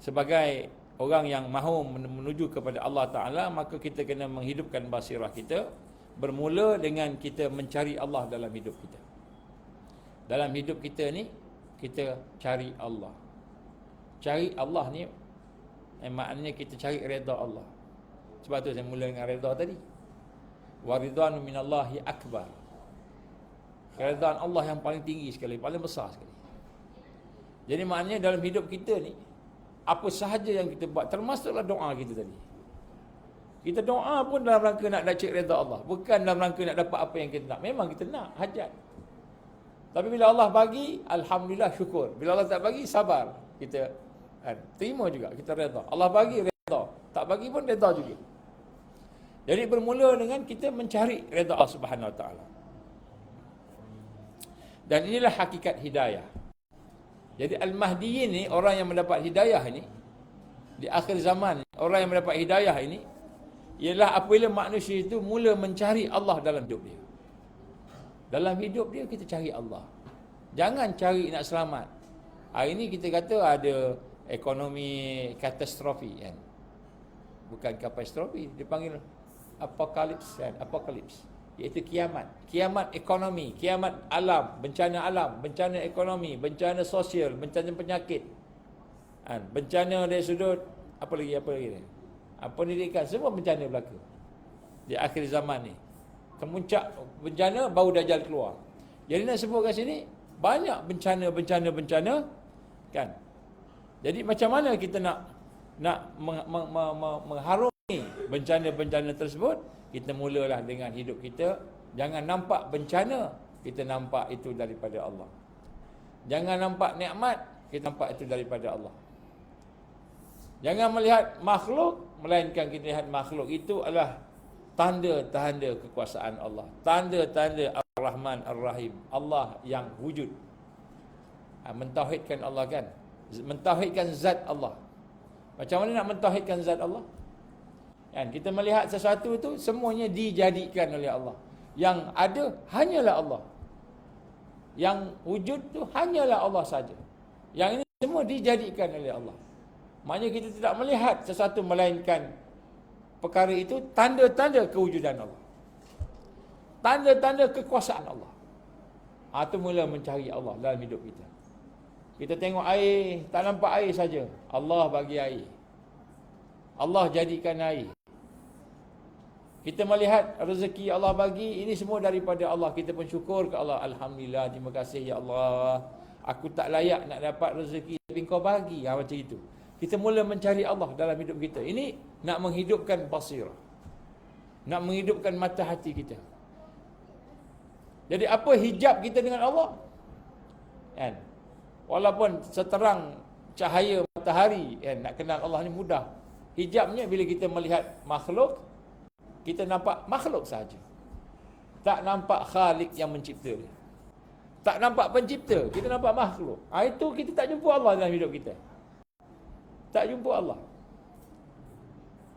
Sebagai orang yang mahu menuju kepada Allah Ta'ala, maka kita kena menghidupkan basirah kita. Bermula dengan kita mencari Allah dalam hidup kita. Dalam hidup kita ni, kita cari Allah. Cari Allah ni maknanya kita cari redha Allah. Sebab tu saya mula dengan redha tadi. Wa ridwanu minallahi akbar. Keredaan Allah yang paling tinggi sekali, paling besar sekali. Jadi maknanya dalam hidup kita ni, apa sahaja yang kita buat, termasuklah doa kita tadi. Kita doa pun dalam rangka nak cari redha Allah, bukan dalam rangka nak dapat apa yang kita nak. Memang kita nak hajat. Tapi bila Allah bagi, alhamdulillah, syukur. Bila Allah tak bagi, sabar. Kita terima juga, kita redha. Allah bagi, redha. Tak bagi pun redha juga. Jadi bermula dengan kita mencari redha Allah Subhanahu Wa Taala. Dan inilah hakikat hidayah. Jadi Al-Mahdiyin ni, orang yang mendapat hidayah ini di akhir zaman, orang yang mendapat hidayah ini ialah apabila manusia itu mula mencari Allah dalam hidup dia. Dalam hidup dia kita cari Allah. Jangan cari nak selamat. Hari ini kita kata ada ekonomi katastrofi kan. Bukan katastrofi, dipanggil apokalips kan, apokalips. Iaitu kiamat. Kiamat ekonomi, kiamat alam, bencana ekonomi, bencana sosial, bencana penyakit. Bencana dari sudut apa lagi ni? Pendidikan, semua bencana berlaku di akhir zaman ni. Kemuncak bencana baru Dajjal keluar. Jadi nak sebut kat sini banyak bencana kan. Jadi macam mana kita nak mengharungi bencana-bencana tersebut? Kita mulalah dengan hidup kita. Jangan nampak bencana, kita nampak itu daripada Allah. Jangan nampak nikmat, kita nampak itu daripada Allah. Jangan melihat makhluk, melainkan kita lihat makhluk itu adalah tanda-tanda kekuasaan Allah, tanda-tanda Ar-Rahman Ar-Rahim, Allah yang wujud. Mentauhidkan Allah kan, mentauhidkan zat Allah. Macam mana nak mentauhidkan zat Allah? Kan kita melihat sesuatu itu semuanya dijadikan oleh Allah. Yang ada hanyalah Allah. Yang wujud tu hanyalah Allah saja. Yang ini semua dijadikan oleh Allah. Maknanya kita tidak melihat sesuatu melainkan perkara itu tanda-tanda kewujudan Allah, tanda-tanda kekuasaan Allah. Itu mula mencari Allah dalam hidup kita. Kita tengok air, tak nampak air saja, Allah bagi air, Allah jadikan air. Kita melihat rezeki Allah bagi, ini semua daripada Allah. Kita pun syukur ke Allah, alhamdulillah, terima kasih ya Allah, aku tak layak nak dapat rezeki tapi Engkau bagi. Macam itu. Kita mula mencari Allah dalam hidup kita. Ini nak menghidupkan basirah, nak menghidupkan mata hati kita. Jadi apa hijab kita dengan Allah? Kan? Walaupun seterang cahaya matahari, kan, nak kenal Allah ni mudah. Hijabnya bila kita melihat makhluk, kita nampak makhluk saja. Tak nampak Khalik yang mencipta dia. Tak nampak pencipta, kita nampak makhluk. Itu kita tak jumpa Allah dalam hidup kita. Tak jumpa Allah.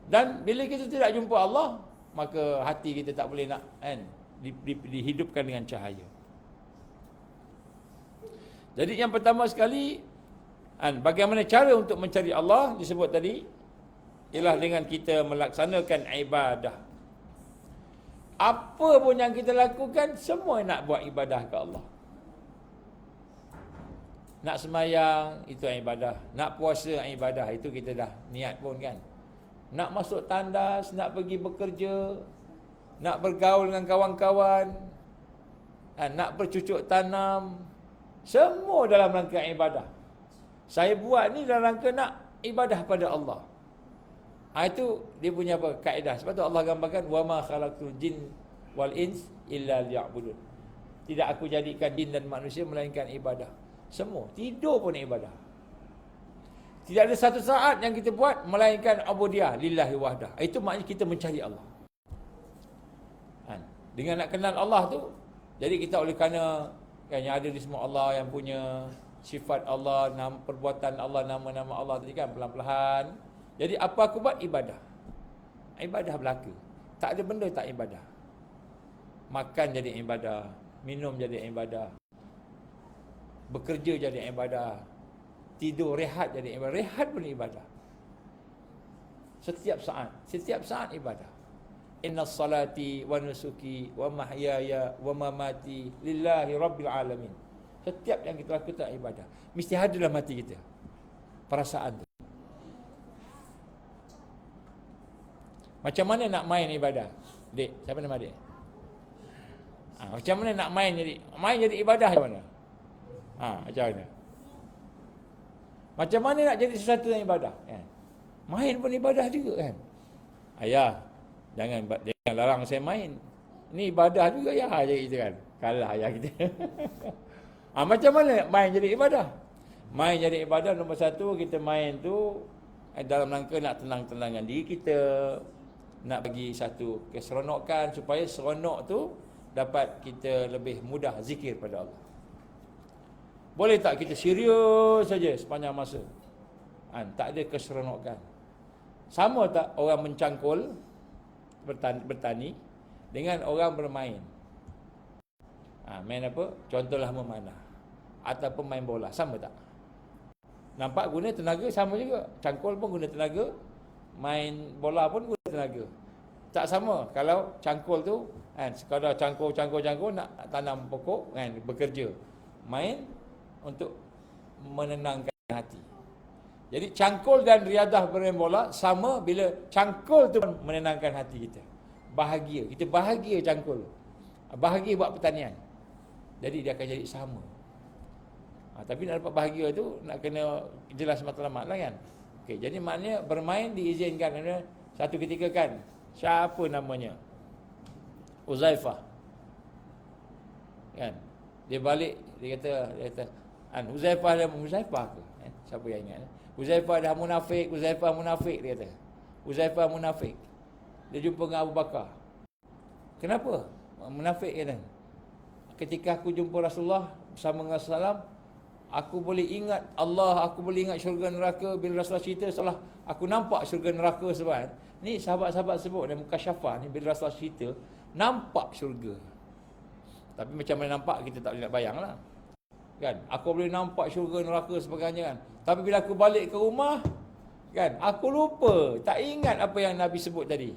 Dan bila kita tidak jumpa Allah, maka hati kita tak boleh nak dihidupkan dengan cahaya. Jadi yang pertama sekali, bagaimana cara untuk mencari Allah disebut tadi, ialah dengan kita melaksanakan ibadah. Apa pun yang kita lakukan, semua nak buat ibadah ke Allah. Nak semayang, itu ibadah. Nak puasa, ibadah. Itu kita dah niat pun kan. Nak masuk tandas, nak pergi bekerja, nak bergaul dengan kawan-kawan, nak bercucuk tanam, semua dalam rangka ibadah. Saya buat ni dalam rangka nak ibadah pada Allah. Itu dia punya apa? Kaedah. Sebab tu Allah gambarkan, wa ma khalaqtul jin wal ins illa liya'budun. Tidak aku jadikan jin dan manusia melainkan ibadah. Semua, tidur pun ibadah. Tidak ada satu saat yang kita buat melainkan ubudiyah lillahi wahdah. Itu maknanya kita mencari Allah. Dengan nak kenal Allah tu, jadi kita oleh kerana yang ada di semua Allah yang punya sifat Allah, nama, perbuatan Allah, nama-nama Allah tadi kan, pelan-pelan. Jadi apa aku buat? Ibadah. Ibadah belaka. Tak ada benda tak ibadah. Makan jadi ibadah, minum jadi ibadah, bekerja jadi ibadah, tidur, rehat jadi ibadah. Rehat pun ibadah. Setiap saat ibadah. Inna salati wa nusuki wa mahyaya wa mamati lillahi rabbil alamin. Setiap yang kita lakukan ibadah. Mesti ada dalam hati kita perasaan tu. Macam mana nak main ibadah? Dek, siapa nama dia? Macam mana nak main jadi ibadah macam mana? Macam mana? Macam mana nak jadi sesuatu yang ibadah? Main pun ibadah juga kan? Ayah, jangan larang saya main. Ni ibadah juga ya, jadi kita kan. Kalah ayah kita. Macam mana main jadi ibadah? Main jadi ibadah nombor satu, kita main tu dalam rangka nak tenang-tenangkan diri kita, nak bagi satu keseronokan supaya seronok tu dapat kita lebih mudah zikir pada Allah. Boleh tak kita serius saja sepanjang masa? Tak ada keseronokan. Sama tak orang mencangkul bertani dengan orang bermain? Main apa? Contohlah memanah ataupun main bola, sama tak? Nampak guna tenaga sama juga. Cangkul pun guna tenaga, main bola pun guna tenaga. Tak sama kalau cangkul tu sekadar cangkul nak tanam pokok bekerja. Main untuk menenangkan hati. Jadi cangkul dan riadah bermain bola sama bila cangkul tu menenangkan hati kita. Bahagia. Kita bahagia cangkul. Bahagia buat pertanian. Jadi dia akan jadi sama. Tapi nak dapat bahagia tu nak kena jelas matlamat lah kan. Okey, jadi maknanya bermain diizinkan. Satu ketika kan, siapa namanya? Uzaifah. Kan? Dia balik, dia kata Uzaifah dah Uzaifah ke? Siapa yang ingat? Uzaifah dah munafik, Uzaifah munafik, dia kata. Uzaifah munafik. Dia jumpa dengan Abu Bakar. Kenapa? Munafik kata. Ketika aku jumpa Rasulullah bersama dengan Rasulullah, aku boleh ingat Allah, aku boleh ingat syurga neraka. Bila Rasulullah cerita setelah aku nampak syurga neraka sebab ni sahabat-sahabat sebut dan mukasyafah ni, bila Rasulullah cerita nampak syurga. Tapi macam mana nampak kita tak boleh nak bayang lah. Kan? Aku boleh nampak syurga neraka sebagainya kan. Tapi bila aku balik ke rumah kan, aku lupa, tak ingat apa yang Nabi sebut tadi.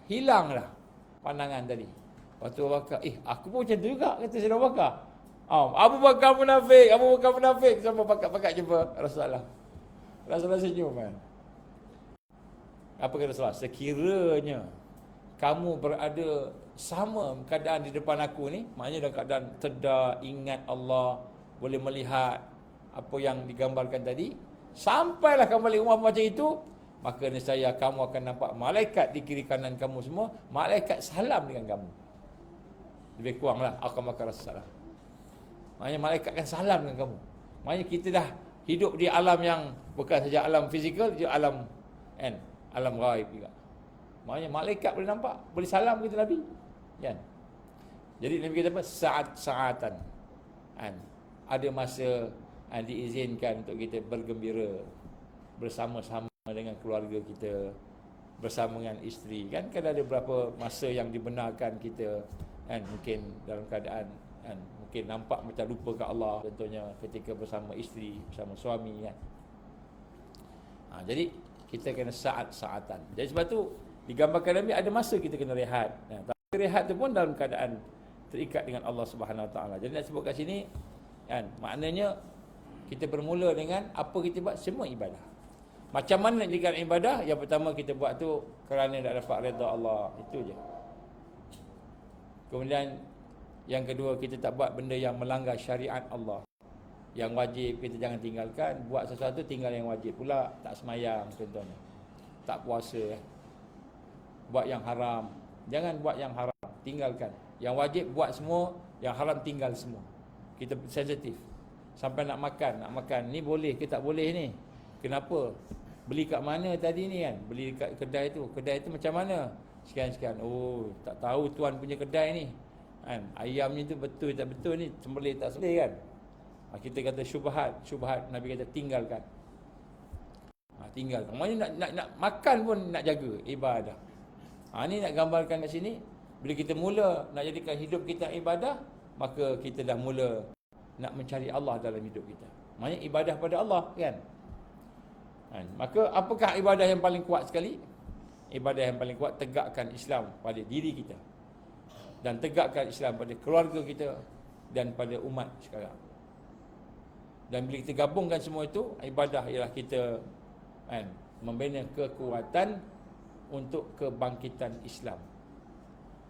Hilanglah pandangan tadi. Lepas tu Abu Bakar, aku pun macam tu juga, kata Sayyidina Abu Bakar. Abu Bakar munafik, Abu Bakar munafik. Sampai pakat-pakat jumpa Rasulullah. Rasulullah senyum kan. Apa kata Rasulullah? Sekiranya kamu berada sama keadaan di depan aku ni, maknanya dalam keadaan terdak, ingat Allah, boleh melihat apa yang digambarkan tadi, sampailah kamu balik rumah macam itu, maka nescaya kamu akan nampak malaikat di kiri kanan kamu semua, malaikat salam dengan kamu. Lebih kuranglah aku makan Rasulullah. Maknanya malaikat akan salam dengan kamu. Maknanya kita dah hidup di alam yang bukan saja alam fizikal, dia alam alam ghaib juga. Maknanya malaikat boleh nampak, boleh salam kita Nabi. Kan? Jadi Nabi kata apa? Saat-saatan. Ada masa diizinkan untuk kita bergembira bersama-sama dengan keluarga kita, bersama dengan isteri. Kan ada beberapa masa yang dibenarkan kita mungkin dalam keadaan mungkin nampak macam lupa ke Allah, contohnya ketika bersama isteri, bersama suami kan. Jadi kita kena saat-saatan. Jadi sebab tu digambarkan Nabi ada masa kita kena rehat. Tapi rehat tu pun dalam keadaan terikat dengan Allah Subhanahu Wa Taala. Jadi nak sebut kat sini maknanya kita bermula dengan apa kita buat, semua ibadah. Macam mana nak jadikan ibadah? Yang pertama kita buat tu kerana nak dapat redha Allah, itu je. Kemudian yang kedua, kita tak buat benda yang melanggar syariat Allah. Yang wajib kita jangan tinggalkan. Buat sesuatu tinggal yang wajib pula. Tak semayang contohnya, tak puasa, buat yang haram. Jangan buat yang haram, tinggalkan. Yang wajib buat semua, yang haram tinggal semua. Kita sensitif. Sampai nak makan, ni boleh ke tak boleh ni? Kenapa? Beli kat mana tadi ni kan? Beli kat kedai tu macam mana? Sekian-sekian. Oh, tak tahu tuan punya kedai ni. Ayamnya tu betul tak betul ni, sembelih tak sembelih kan? Kita kata syubhat, Nabi kata tinggalkan. Tinggalkan. Maksudnya nak makan pun nak jaga ibadah. Ni nak gambarkan kat sini, bila kita mula nak jadikan hidup kita ibadah, maka kita dah mula nak mencari Allah dalam hidup kita. Maksudnya ibadah pada Allah kan? Maka apakah ibadah yang paling kuat sekali? Ibadah yang paling kuat, tegakkan Islam pada diri kita, dan tegakkan Islam pada keluarga kita dan pada umat sekarang. Dan bila kita gabungkan semua itu, ibadah ialah kita membina kekuatan untuk kebangkitan Islam.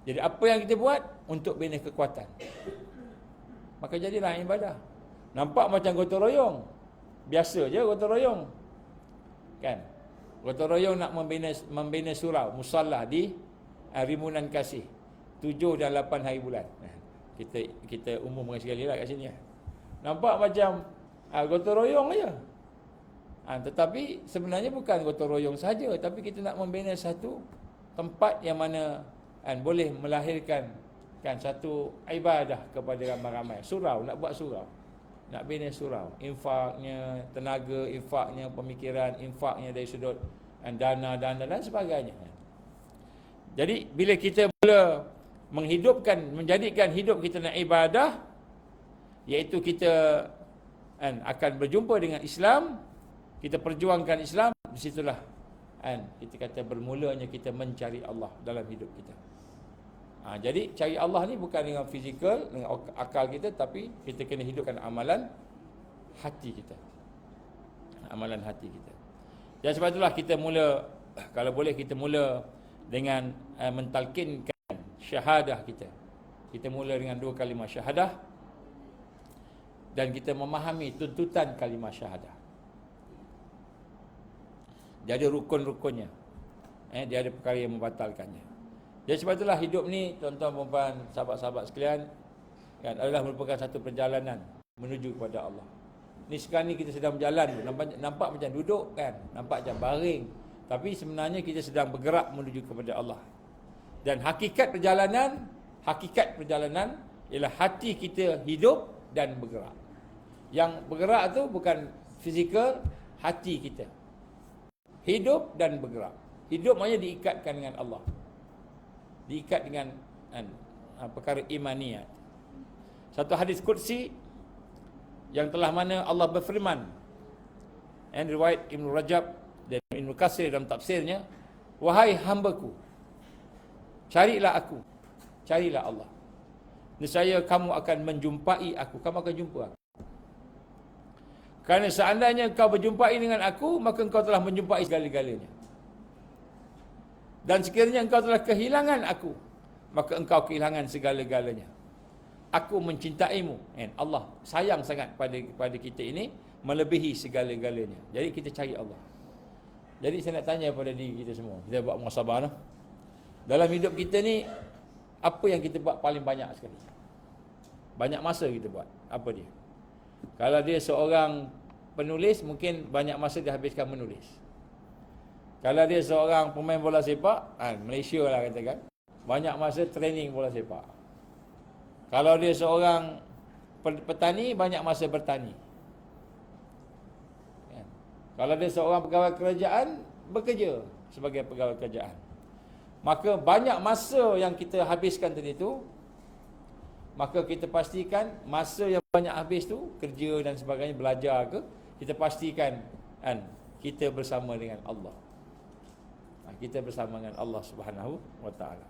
Jadi apa yang kita buat untuk bina kekuatan, maka jadilah ibadah. Nampak macam gotong royong, biasa je gotong royong kan? Gotong royong nak membina surau, musalla di Rimunan Kasih 7 dan 8 hari bulan. Kita umumkan sekali lah kat sini. Nampak macam gotong royong aja. Tetapi sebenarnya bukan gotong royong saja, tapi kita nak membina satu tempat yang mana boleh melahirkan satu ibadah kepada ramai-ramai. Surau, nak buat surau, nak bina surau. Infaknya tenaga, infaknya pemikiran, infaknya dari sudut dana dan sebagainya. Jadi bila kita mula menjadikan hidup kita nak ibadah, iaitu kita akan berjumpa dengan Islam, kita perjuangkan Islam, di situlah kita kata bermulanya kita mencari Allah dalam hidup kita. Jadi cari Allah ni bukan dengan fizikal, dengan akal kita, tapi kita kena hidupkan amalan hati kita. amalan hati kita. Dan sebab itulah kita mula, kalau boleh kita mula dengan mentalkinkan syahadah kita. Kita mula dengan 2 kalimah syahadah dan kita memahami tuntutan kalimah syahadah. Dia ada rukun-rukunnya. Dia ada perkara yang membatalkannya. Jadi sebab itulah hidup ni, tuan-tuan, puan-puan, sahabat-sahabat sekalian, kan, adalah merupakan satu perjalanan menuju kepada Allah. Ni sekarang ni kita sedang berjalan, nampak macam duduk kan, nampak macam baring, tapi sebenarnya kita sedang bergerak menuju kepada Allah. Dan hakikat perjalanan ialah hati kita hidup dan bergerak. Yang bergerak tu bukan fizikal, hati kita hidup dan bergerak. Hidup maknanya diikatkan dengan Allah, diikat dengan perkara imaniyat. Satu hadis qudsi yang telah mana Allah berfirman, riwayat Ibn Rajab dan Ibn Katsir dalam tafsirnya, wahai hambaku, carilah aku, carilah Allah, nescaya kamu akan menjumpai aku, kamu akan jumpa aku. Kerana seandainya kau berjumpai dengan aku, maka engkau telah menjumpai segala-galanya. Dan sekiranya engkau telah kehilangan aku, maka engkau kehilangan segala-galanya. Aku mencintaimu. Allah sayang sangat pada kita ini, melebihi segala-galanya. Jadi kita cari Allah. Jadi saya nak tanya pada diri kita semua, kita buat muhasabah noh. Dalam hidup kita ni, apa yang kita buat paling banyak sekali? Banyak masa kita buat. Apa dia? Kalau dia seorang penulis, mungkin banyak masa dia habiskan menulis. Kalau dia seorang pemain bola sepak, Malaysia lah katakan, banyak masa training bola sepak. Kalau dia seorang petani, banyak masa bertani. Kalau dia seorang pegawai kerajaan, bekerja sebagai pegawai kerajaan. Maka banyak masa yang kita habiskan tadi tu, maka kita pastikan masa yang banyak habis tu, kerja dan sebagainya, belajar ke, kita pastikan kita bersama dengan Allah. Kita bersama dengan Allah Subhanahu wa ta'ala.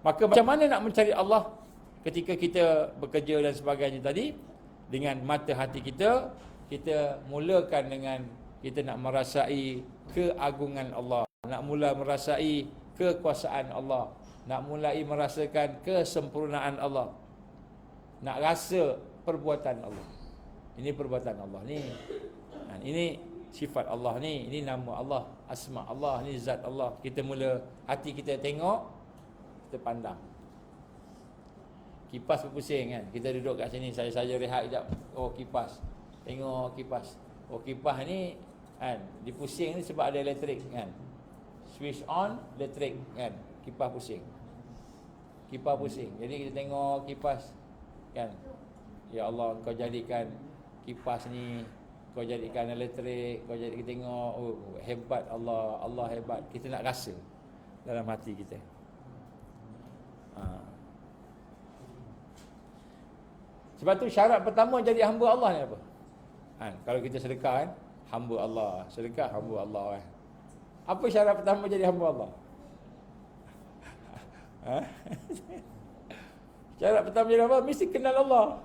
Maka macam mana nak mencari Allah ketika kita bekerja dan sebagainya tadi? Dengan mata hati kita, kita mulakan dengan kita nak merasai keagungan Allah, nak mula merasai kekuasaan Allah, nak mulai merasakan kesempurnaan Allah, nak rasa perbuatan Allah. Ini perbuatan Allah ni. Ini sifat Allah ni, ini nama Allah, asma Allah, ni zat Allah. Kita mula hati kita tengok, kita pandang. Kipas berpusing kan. Kita duduk kat sini, saya saja rehat sekejap. Oh kipas. Tengok kipas. Oh kipas ni kan, dipusing ni sebab ada elektrik kan. Switch on, elektrik kan. Kipas pusing. Kipas pusing. Jadi kita tengok kipas kan. Ya Allah, kau jadikan kipas ni, kau jadikan elektrik, kau jadikan, tengok, oh hebat Allah, Allah hebat. Kita nak rasa dalam hati kita. Sebab tu syarat pertama jadi hamba Allah ni apa? Kalau kita sedekah kan, hamba Allah, sedekah hamba Allah kan. Apa syarat pertama jadi hamba Allah? Syarat pertama jadi hamba, mesti kenal Allah.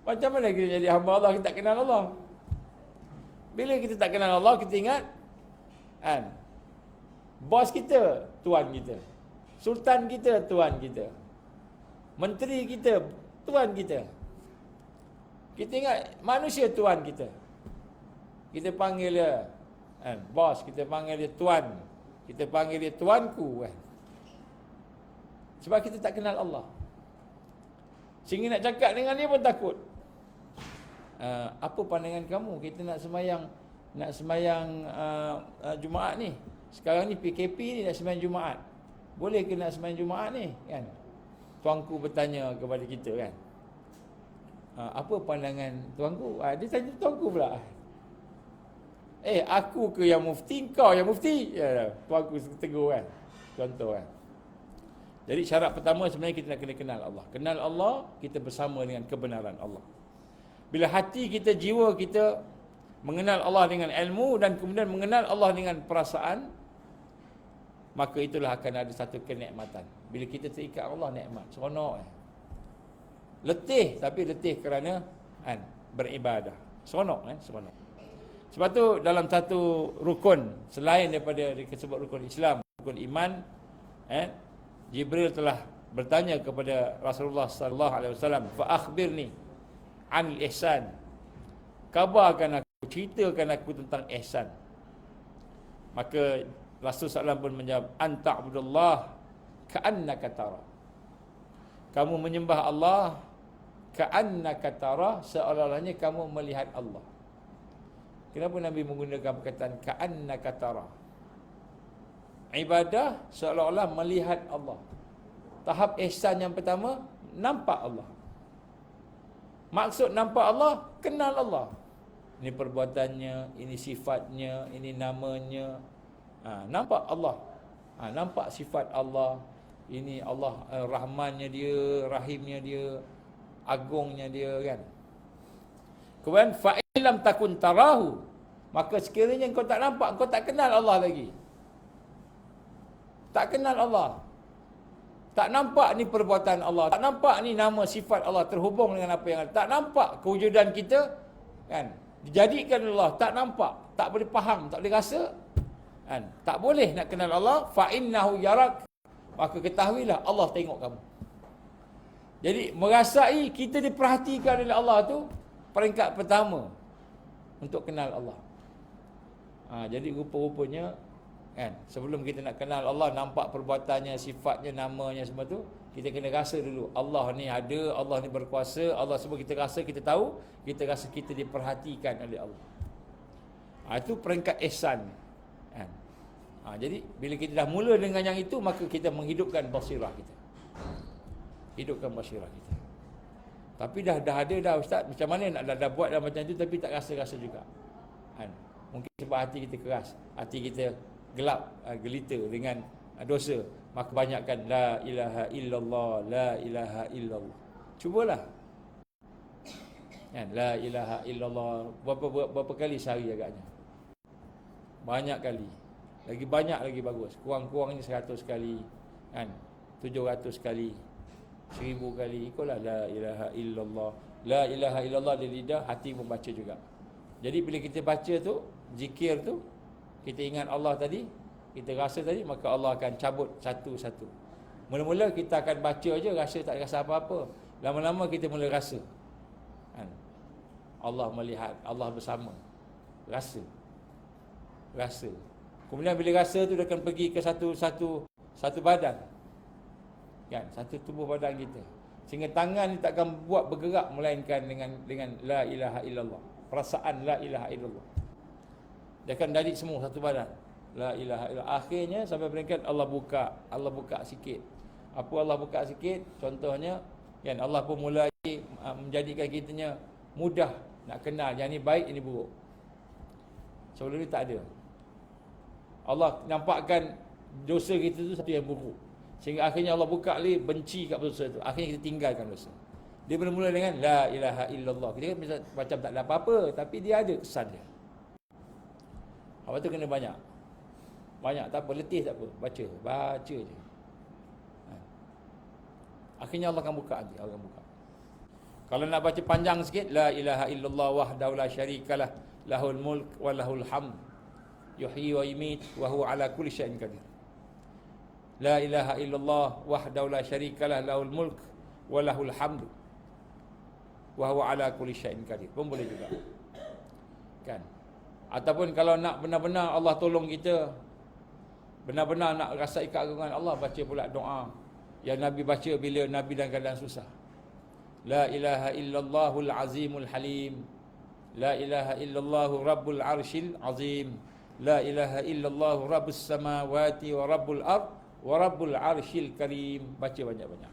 Macam mana kita jadi hamba Allah kita tak kenal Allah? Bila kita tak kenal Allah, kita ingat bos kita, tuan kita. Sultan kita, tuan kita. Menteri kita, tuan kita. Kita ingat manusia tuan kita. Kita panggil dia bos, kita panggil dia tuan, kita panggil dia tuanku kan. Sebab kita tak kenal Allah. Sehingga nak cakap dengan dia pun takut. Apa pandangan kamu? Kita nak semayang Jumaat ni. Sekarang ni PKP ni nak semayang Jumaat. Boleh ke nak semayang Jumaat ni kan? Tuanku bertanya kepada kita kan. Apa pandangan tuanku? Dia tanya tuanku pula. Aku ke yang mufti, kau yang mufti? Ya, tuanku tegur kan. Contoh kan. Jadi syarat pertama sebenarnya kita nak kena kenal Allah. Kenal Allah, kita bersama dengan kebenaran Allah. Bila hati kita, jiwa kita mengenal Allah dengan ilmu dan kemudian mengenal Allah dengan perasaan, maka itulah akan ada satu kenikmatan. Bila kita terikat Allah, nikmat, seronok. Letih, tapi letih kerana beribadah. Seronok kan, seronok. Sebab tu dalam satu rukun selain daripada disebut rukun Islam, rukun iman, Jibril telah bertanya kepada Rasulullah sallallahu alaihi wasallam, "Fa akhbirni 'anil ihsan." Kabarkan aku, ceritakan aku tentang ihsan. Maka Rasul sallallahu pun menjawab, "Anta abdullah ka'annaka tara." Kamu menyembah Allah ka'annaka tara, seolah-olahnya kamu melihat Allah. Kenapa Nabi menggunakan perkataan ka'annaka tara? Ibadah seolah-olah melihat Allah. Tahap ihsan yang pertama, nampak Allah. Maksud nampak Allah, kenal Allah. Ini perbuatannya, ini sifatnya, ini namanya. Nampak Allah. Nampak sifat Allah. Ini Allah, Rahmannya dia, Rahimnya dia, Agungnya dia, kan. Kemudian fa'ilam takun tarahu, maka sekiranya kau tak nampak, kau tak kenal Allah lagi. Tak kenal Allah. Tak nampak ni perbuatan Allah, tak nampak ni nama sifat Allah terhubung dengan apa yang ada. Tak nampak kewujudan kita, kan, dijadikan Allah, tak nampak, tak boleh faham, tak boleh rasa, kan. Tak boleh nak kenal Allah. Fa innahu yarak, maka ketahuilah Allah tengok kamu. Jadi merasai kita diperhatikan oleh Allah tu peringkat pertama untuk kenal Allah. Jadi rupa-rupanya, kan, sebelum kita nak kenal Allah, nampak perbuatannya, sifatnya, namanya, semua tu, kita kena rasa dulu Allah ni ada, Allah ni berkuasa, Allah semua kita rasa, kita tahu, kita rasa kita diperhatikan oleh Allah. Itu peringkat ihsan, kan. Jadi bila kita dah mula dengan yang itu, maka kita menghidupkan basirah kita. Hidupkan basirah kita. Tapi dah ada dah ustaz, macam mana nak dah buat dah macam tu tapi tak rasa-rasa juga, kan. Mungkin sebab hati kita keras, hati kita gelap, gelita dengan dosa, maka banyakkan la ilaha illallah, la ilaha illallah. Cubalah, kan, la ilaha illallah berapa kali sehari agaknya? Banyak kali. Lagi banyak lagi bagus. Kurang-kurangnya 100 kali, kan, 700 kali, 1000 kali. Ikutlah la ilaha illallah. La ilaha illallah di lidah, hati pun baca juga. Jadi bila kita baca tu, zikir tu, kita ingat Allah tadi, kita rasa tadi, maka Allah akan cabut satu-satu. Mula-mula kita akan baca je, rasa tak rasa apa-apa. Lama-lama kita mula rasa, kan? Allah melihat, Allah bersama. Rasa. Kemudian bila rasa tu dia akan pergi ke satu badan, kan, satu tubuh badan kita. Sehingga tangan ni takkan buat bergerak melainkan dengan la ilaha illallah. Perasaan la ilaha illallah. Dia akan jadi semua satu badan. La ilaha illallah. Akhirnya sampai peringkat Allah buka sikit. Apa Allah buka sikit? Contohnya, kan, Allah pun mulai menjadikan kitanya mudah nak kenal yang ni baik, ini buruk. Sebelum ni tak ada. Allah nampakkan dosa kita tu satu yang buruk. Sehingga akhirnya Allah buka lagi benci kat dosa tu. Akhirnya kita tinggalkan dosa. Dia bermula dengan la ilaha illallah. Kita kan macam tak ada apa-apa, tapi dia ada kesan dia. Apa tu kena banyak. Banyak tak apa, letih tak apa, baca je. Akhirnya Allah akan buka nanti, Allah akan buka. Kalau nak baca panjang sikit, la ilaha illallah wahdahu la syarikalah, lahul mulk wa lahul hamd, yuhyi wa yumiit wa huwa ala kulli syai'in qadir. La ilaha illallah wahdahu la syarikalah, lahul mulk wa lahul hamd wa huwa ala kulli syai'in qadir. Pun boleh juga, kan. Ataupun kalau nak benar-benar Allah tolong kita, benar-benar nak rasa keagungan Allah, baca pula doa yang Nabi baca bila Nabi dalam keadaan susah. La ilaha illallahul azimul halim, la ilaha illallahu rabbul arshil azim, la ilaha illallahu rabbus samawati wa rabbul ard wa rabbul arshil karim. Baca banyak-banyak.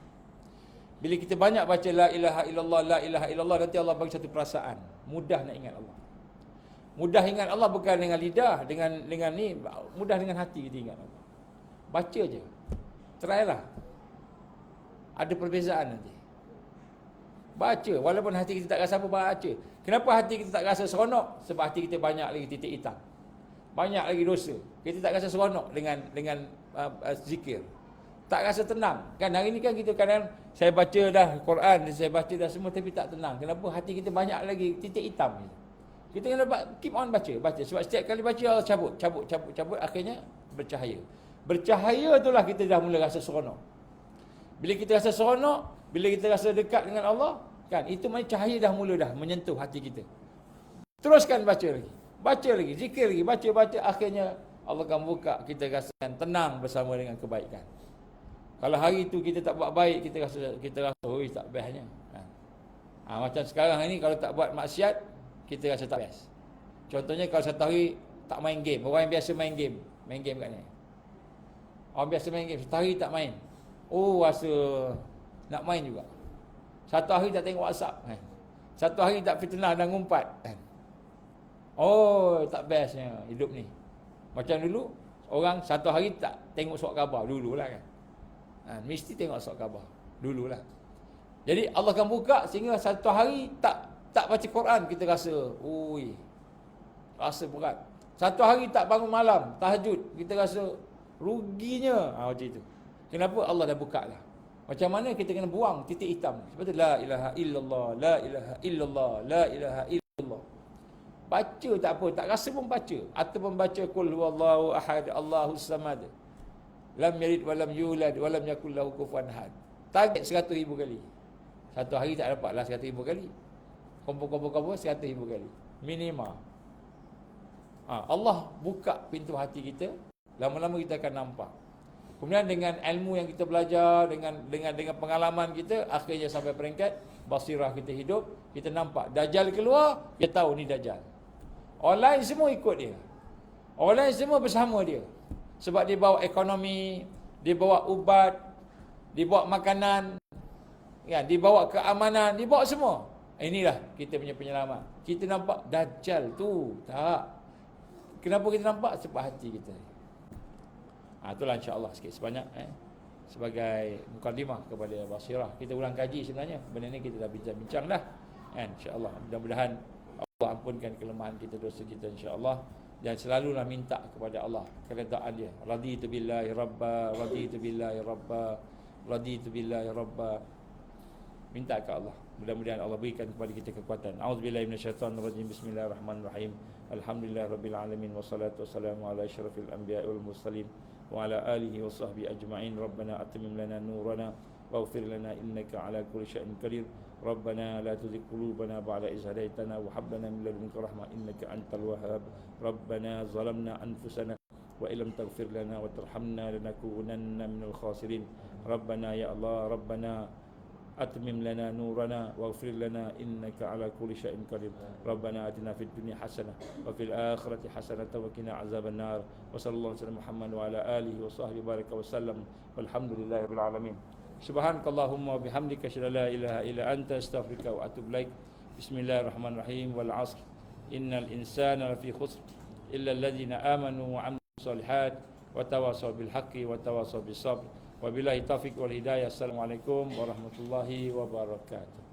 Bila kita banyak baca la ilaha illallah, nanti Allah bagi satu perasaan, mudah nak ingat Allah. Mudah ingat Allah bukan dengan lidah, dengan ni, mudah dengan hati kita ingat Allah. Baca je. Try lah. Ada perbezaan nanti. Baca, walaupun hati kita tak rasa apa, baca. Kenapa hati kita tak rasa seronok? Sebab hati kita banyak lagi titik hitam, banyak lagi dosa. Kita tak rasa seronok dengan zikir. Tak rasa tenang. Kan hari ni kan kita kadang, saya baca dah Quran, saya baca dah semua, tapi tak tenang. Kenapa? Hati kita banyak lagi titik hitam. Kita kena keep on baca. Sebab setiap kali baca Allah cabut, akhirnya bercahaya. Bercahaya itulah kita dah mula rasa seronok. Bila kita rasa seronok, bila kita rasa dekat dengan Allah, kan, itu maknanya cahaya dah mula dah menyentuh hati kita. Teruskan baca lagi, zikir lagi, baca, akhirnya Allah akan buka, kita rasakan tenang bersama dengan kebaikan. Kalau hari itu kita tak buat baik, kita rasa oi tak bestnya. Macam sekarang ni kalau tak buat maksiat, kita rasa tak best. Contohnya kalau satu hari tak main game, orang yang biasa main game kat ni. Orang biasa main game, satu hari tak main. Oh, rasa nak main juga. Satu hari tak tengok WhatsApp. Satu hari tak fitnah dan ngumpat. Oh, tak bestnya hidup ni. Macam dulu, orang satu hari tak tengok surat khabar. Dululah kan. Mesti tengok surat khabar. Dululah. Jadi Allah akan buka sehingga satu hari tak baca Quran, kita rasa, ui, rasa berat. Satu hari tak bangun malam, tahajud, kita rasa ruginya. Macam itu. Kenapa? Allah dah buka lah. Macam mana kita kena buang titik hitam. Sebab tu la ilaha illallah, la ilaha illallah, la ilaha illallah. Baca tak apa, tak rasa pun baca. Ataupun baca qul huwallahu ahad, Allahus samad, lam yalid wa lam yulad wa lam yakul lahu kufuwan ahad. Target 100,000 kali. Satu hari tak dapatlah 100,000 kali. Kumpul 100,000 kali. Minima. Allah buka pintu hati kita, lama-lama kita akan nampak. Kemudian dengan ilmu yang kita belajar, dengan pengalaman kita, akhirnya sampai peringkat basirah kita hidup, kita nampak Dajjal keluar, kita tahu ni Dajjal. Orang lain semua ikut dia. Orang lain semua bersama dia. Sebab dia bawa ekonomi, dia bawa ubat, dia bawa makanan, ya, dia bawa keamanan, dia bawa semua. Inilah kita punya penyelamat. Kita nampak Dajjal tu. Tak. Kenapa kita nampak? Sebab hati kita. Itulah insya-Allah sikit sebanyak sebagai mukadimah kepada basirah. Kita ulang kaji sebenarnya. Benda ni kita dah bincang-bincang dah. Insya-Allah. Mudah-mudahan Allah ampunkan kelemahan kita, dosa kita insya-Allah. Dan selalulah minta kepada Allah keredaan dia. Raditu billahi rabba, raditu billahi rabba, raditu billahi rabba. Minta ke Allah. Mudah-mudahan Allah berikan kepada kita kekuatan. A'udzubillahi minasyaitonirrajim. Bismillahirrahmanirrahim. Alhamdulillahirabbil alamin wassalatu wassalamu ala asyrafil anbiya'i wal mursalin wa ala alihi wa sahbihi ajma'in. Rabbana atimim lana nurana waghfir lana innaka ala kulli syai'in qadir. Rabbana la tuzigh qulubana ba'da idh hadaytana wa hab lana min ladunka rahmah innaka antal wahhab. Rabbana zalamna anfusana wa illam taghfir lana wa tarhamna lanakunanna minal khasirin. Rabbana ya Allah, Rabbana atmim lana nurana waghfir lana innaka ala kulli syai'in qadir. Rabbana atina fid dunya hasanah wa fil akhirati hasanah wa qina azaban nar. Wa sallallahu alaihi Muhammad wa ala alihi wa sahbihi baraka wa sallam. Walhamdulillahirabbil alamin. Subhanakallahumma wa bihamdika asyhadu an la ilaha illa anta astaghfiruka wa atubu ilaik. Bismillahirrahmanirrahim. Wal 'ashr. Innal insana lafi khusr illa alladhina amanu wa 'amilus solihat wa tawasaw bil haqqi wa tawasaw bis sabr. Wabillahi taufiq wal hidayah. Assalamualaikum warahmatullahi wabarakatuh.